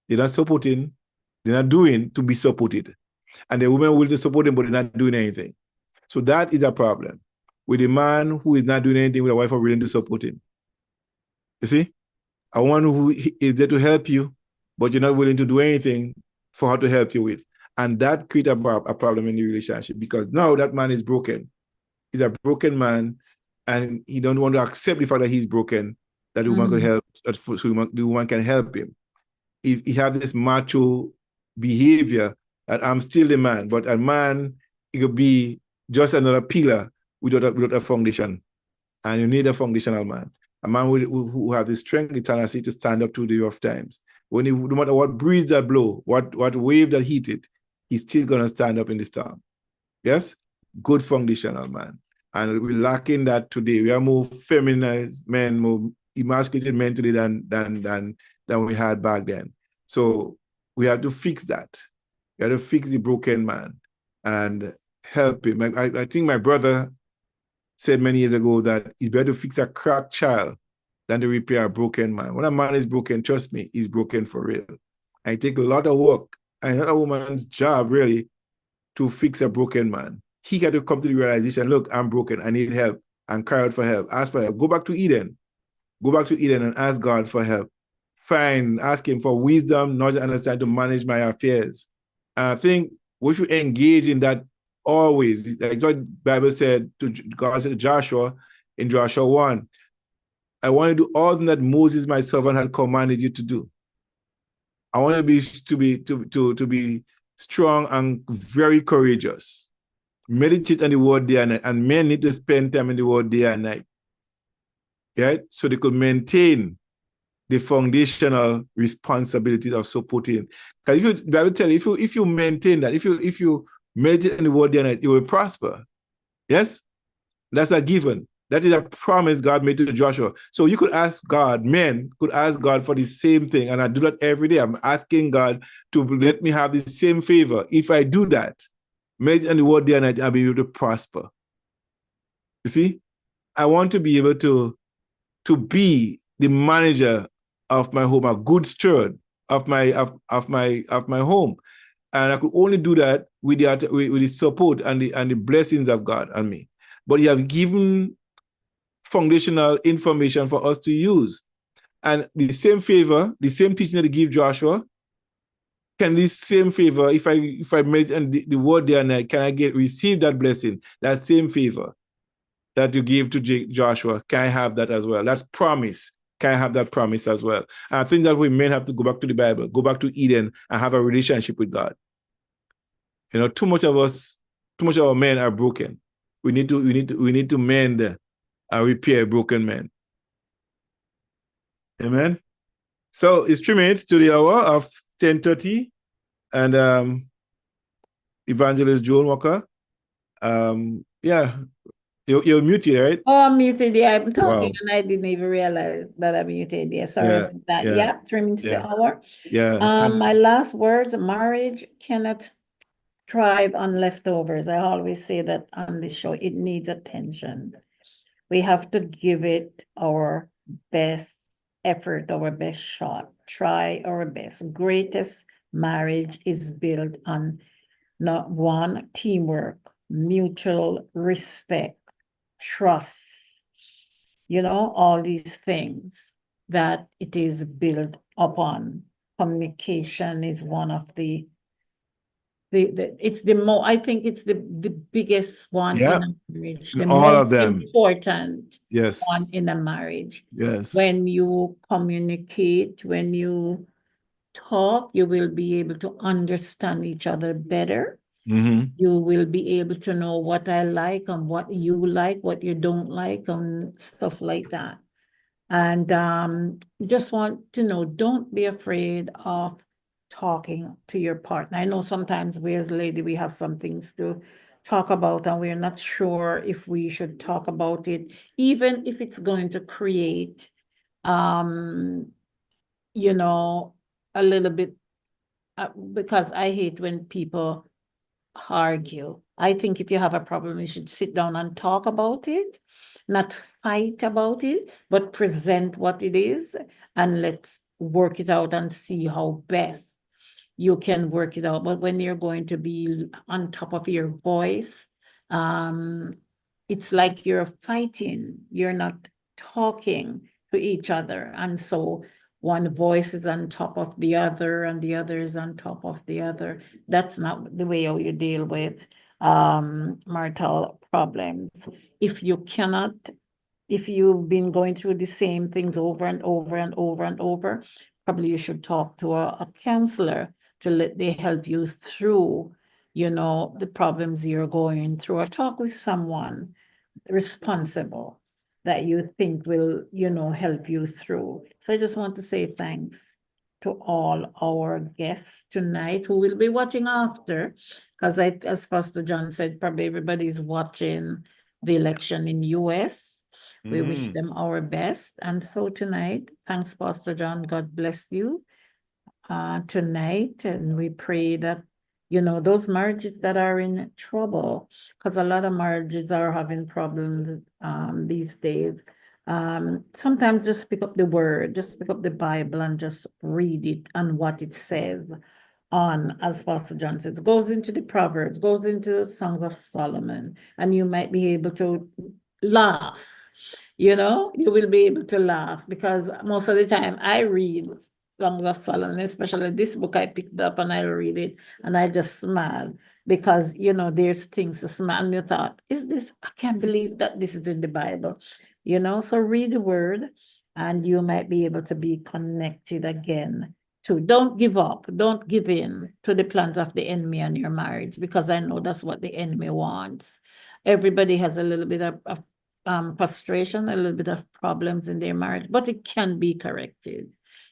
They're not supporting, they're not doing to be supported. And the women will support them, but they're not doing anything. So that is a problem with a man who is not doing anything with a wife or willing to support him. You see? A woman who is there to help you, but you're not willing to do anything for her to help you with. And that creates a problem in the relationship because now that man is broken. He's a broken man and he don't want to accept the fact that he's broken, that the woman could help, so the woman can help him. If he have this macho behavior that I'm still the man, but a man, it could be just another pillar without a foundation. And you need a foundational man. A man who has the strength, the tenacity to stand up to the rough times. No matter what breeze that blow, what wave that hit it, he's still gonna stand up in the storm. Yes? Good foundational man. And we're lacking that today. We are more feminized men, more emasculated men today than we had back then. So we have to fix that. We have to fix the broken man and help him. I think my brother said many years ago that it's better to fix a cracked child than to repair a broken man. When a man is broken, trust me, he's broken for real. And it takes a lot of work. And it's not a woman's job, really, to fix a broken man. He got to come to the realization, look, I'm broken, I need help, and cry out for help, ask for help. Go back to Eden. Go back to Eden and ask God for help. Ask him for wisdom, knowledge, and understanding to manage my affairs. And I think we should engage in that always. Like what the Bible said to God said to Joshua in Joshua 1. I want to do all that Moses, my servant, had commanded you to do. I want to be strong and very courageous. Meditate on the word day and night. And men need to spend time in the word day and night. Right? So they could maintain the foundational responsibilities of supporting. Because the Bible tells you, if you maintain that, if you meditate on the word day and night, you will prosper. Yes? That's a given. That is a promise God made to Joshua. So you could ask God, men could ask God for the same thing. And I do that every day. I'm asking God to let me have the same favor. If I do that, meditate on the word day and night, I'll be able to prosper. You see? I want to be able to be the manager of my home, a good steward of my home. And I could only do that with the support and the blessings of God on me. But He has given foundational information for us to use. And the same favor, the same teaching that He gave Joshua, can this same favor, if I meditate on the word day and night, can I receive that blessing, that same favor that you gave to Joshua? Can I have that as well? That's promise. Can I have that promise as well? And I think that we men have to go back to the Bible, go back to Eden, and have a relationship with God. You know, too much of our men are broken. We need to mend and repair broken men. Amen. So it's 3 minutes to the hour of 10:30, and Evangelist Joel Walker. Yeah, you're muted, right? Oh, I'm muted. Yeah, I'm talking and I didn't even realize that I'm muted. Yeah, sorry about that. Yeah, 3 minutes to the hour. Yeah. My last words: marriage cannot thrive on leftovers. I always say that on this show. It needs attention. We have to give it our best effort, our best shot. Try our best. Greatest marriage is built on not one, teamwork, mutual respect, trust, all these things that it is built upon. Communication is one of I think it's the biggest one in a marriage, the all most of them. important one Yes. in a marriage. Yes. When you communicate, when you talk, you will be able to understand each other better. You will be able to know what I like and what you like, what you don't like, and stuff like that. And just want to know, don't be afraid of talking to your partner. I know sometimes we as lady, we have some things to talk about and we're not sure if we should talk about it, even if it's going to create, you know, a little bit, because I hate when people argue. I think if you have a problem, you should sit down and talk about it, not fight about it, but present what it is and let's work it out and see how best you can work it out. But when you're going to be on top of your voice, um, it's like you're fighting, you're not talking to each other. And so one voice is on top of the other and the other is on top of the other. That's not the way how you deal with marital problems. If you cannot, if you've been going through the same things over and over and over and over, probably you should talk to a counselor to let they help you through, the problems you're going through, or talk with someone responsible that you think will, help you through. So I just want to say thanks to all our guests tonight who will be watching after, because as Pastor John said, probably everybody's watching the election in US. We wish them our best. And so tonight, thanks, Pastor John. God bless you tonight. And we pray that, those marriages that are in trouble, because a lot of marriages are having problems these days. Sometimes just pick up the word, just pick up the Bible and just read it and what it says on, as Pastor John says, goes into the Proverbs, goes into Songs of Solomon, and you might be able to laugh. You will be able to laugh because most of the time I read Songs of Solomon, especially this book I picked up and I read it and I just smile because, there's things to smile and you thought, I can't believe that this is in the Bible, so read the word and you might be able to be connected again. Don't give up, don't give in to the plans of the enemy on your marriage, because I know that's what the enemy wants. Everybody has a little bit of frustration, a little bit of problems in their marriage, but it can be corrected.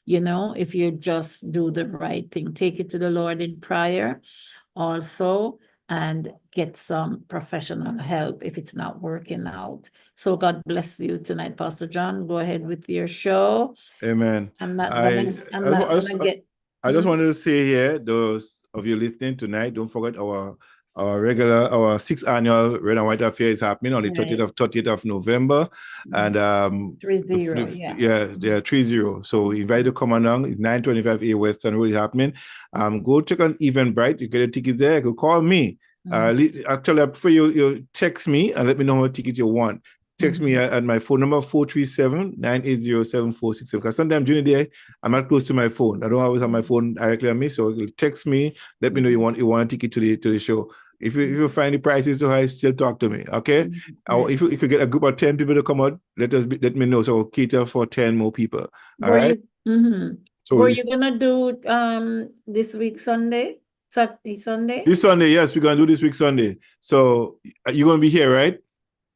If you just do the right thing, take it to the Lord in prayer also, and get some professional help if it's not working out. So God bless you tonight, Pastor John. Go ahead with your show. Amen. I'm not gonna get. I just wanted to say here, those of you listening tonight, don't forget our sixth annual Red and White Affair is happening on the 30th of November. And 30, yeah, 30. So we invite you to come along. It's 925A Western Road happening. Go check on Eventbrite. You get a ticket there. You call me. Actually, I prefer you text me and let me know what ticket you want. Text me at my phone number 437-980-7467. Because sometimes during the day I'm not close to my phone. I don't always have my phone directly on me. So text me, let me know you want a ticket to the show. If you find the prices too high, still talk to me. Okay. If you could get a group of 10 people to come out, let me know. So I'll cater for 10 more people. All right. So were you gonna do this week Sunday? Saturday, Sunday? This Sunday, yes, we're gonna do this week Sunday. So you're gonna be here, right?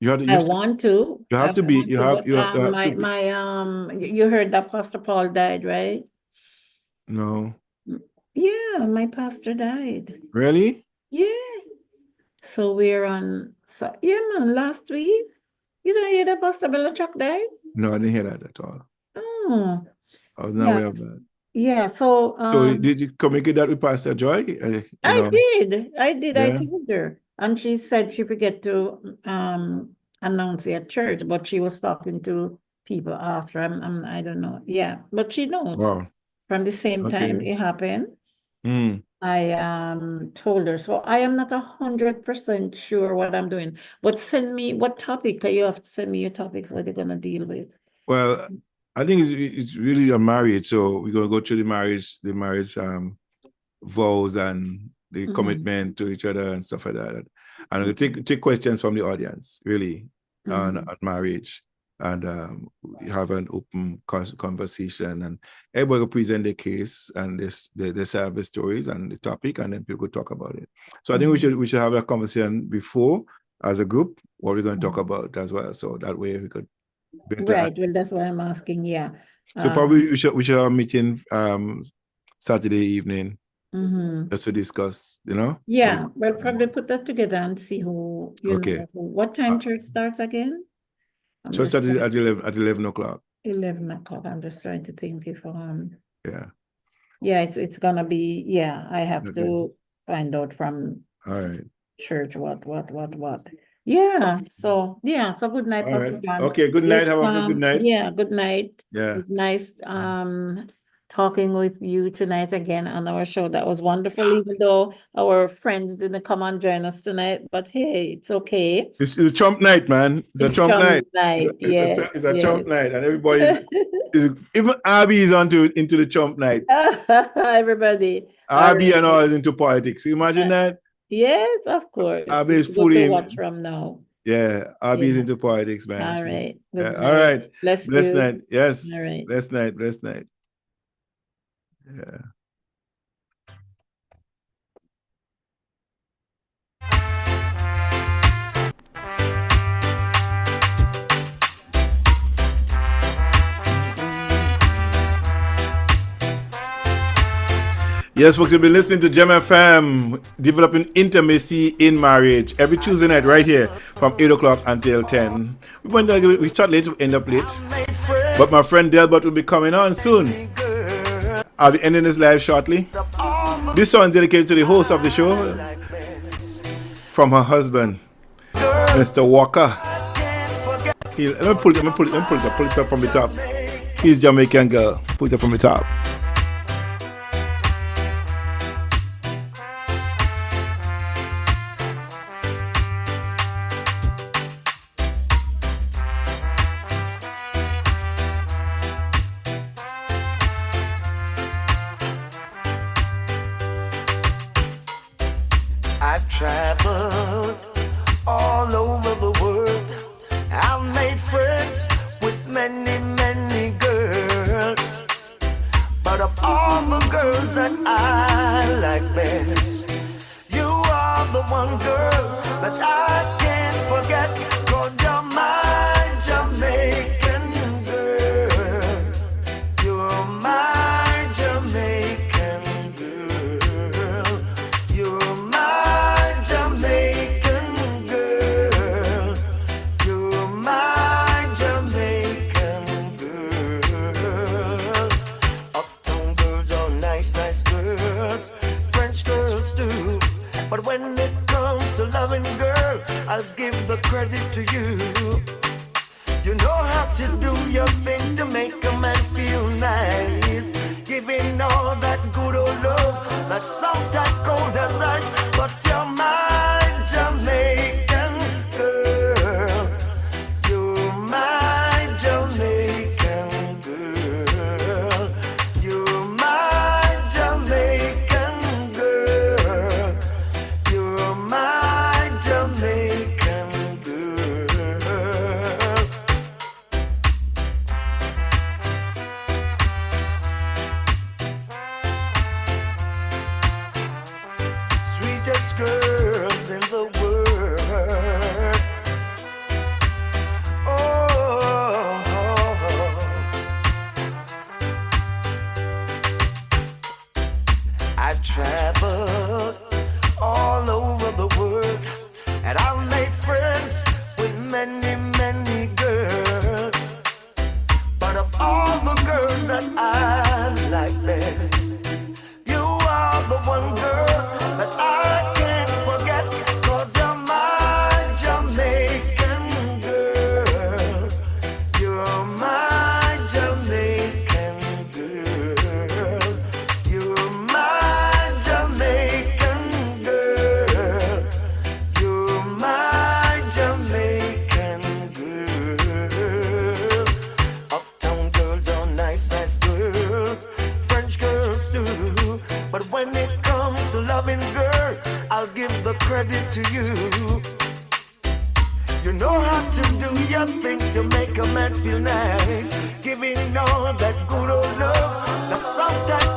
I want to. You have to be. You have to be. You heard that Pastor Paul died, right? No. Yeah, my pastor died. Really? Yeah. So we're on. So yeah, man. Last week, you didn't hear that Pastor Belichick died? No, I didn't hear that at all. Oh. I was not aware of that. Yeah. So. So did you communicate that with Pastor Joy? I did. Yeah. I told her, and she said she forget to announce it at church, but she was talking to people after. I don't know. Yeah, but she knows. Wow. From the same time it happened. I told her. So I am not 100% sure what I'm doing. But send me what topic. You have to send me your topics what you're gonna deal with. Well, I think it's really a marriage. So we're gonna go through the marriage vows and the commitment to each other and stuff like that. And we'll take questions from the audience, really, on marriage. and have an open conversation, and everybody will present their case and they have the stories and the topic, and then people talk about it. So I think we should have a conversation before as a group what we're going to talk about as well. So that way we could right. Well, that's why I'm asking. Yeah. So probably we should have a meeting Saturday evening just to discuss, Yeah, we'll probably put that together and see who, know, what time church starts again? So Saturday at 11 o'clock. 11 o'clock. I'm just trying to think if yeah, it's gonna be, I have to find out from church what. Yeah, so good night, Pastor John. Okay, good night. Have a good night. Yeah, good night. Yeah. It's nice talking with you tonight again on our show. That was wonderful, even though our friends didn't come and join us tonight. But hey, it's okay. It's a Trump night, man. It's a Trump night. It's a Trump night, and everybody even Abby is into the Trump night. Everybody. Abby and all is into politics. Imagine that. Yes, of course. Abby is fully watch from now. Yeah, Abby is into politics, man. All right. All right. Bless night. Yes. All right. Bless night. Yeah. Yes, folks, you've been listening to GEMFM, developing intimacy in marriage, every Tuesday night right here from 8 o'clock until 10. We start late, we end up late. But my friend Delbert will be coming on soon. I'll be ending this live shortly. This song is dedicated to the host of the show from her husband, Mr. Walker. Let me pull it up from the top. He's Jamaican girl. Pull it up from the top. I've traveled all over the world. I've made friends with many, many girls. But of all the girls that I like best, you are the one girl that I can't forget. 'Cause you're my Jamaican girl. You're my Jamaican girl. You're my Jamaican girl. You're my Jamaican girl. Uptown girls are nice, nice girls. French girls too. But when it comes to loving, girl, I'll give the credit to you. You know how to do your thing to make a man feel nice. Giving all that good old love, that sometimes cold as ice. But you're my Jamaican girl. You're my Jamaican girl. You're my Jamaican girl. You're my Jamaican girl. Sweetest girls in the world. Oh, I've traveled all over the world, and I've made friends with many, many girls. But of all the girls that I like best, you are the one girl that I can't forget. 'Cause you're my Jamaican girl. You're my Jamaican girl. You're my Jamaican girl. You're my Jamaican girl. Uptown girls are nice, nice girls. French girls too. But when it comes to loving, girl, I'll give the credit to you. You know how to do your thing to make a man feel nice. Giving all that good old love that sometimes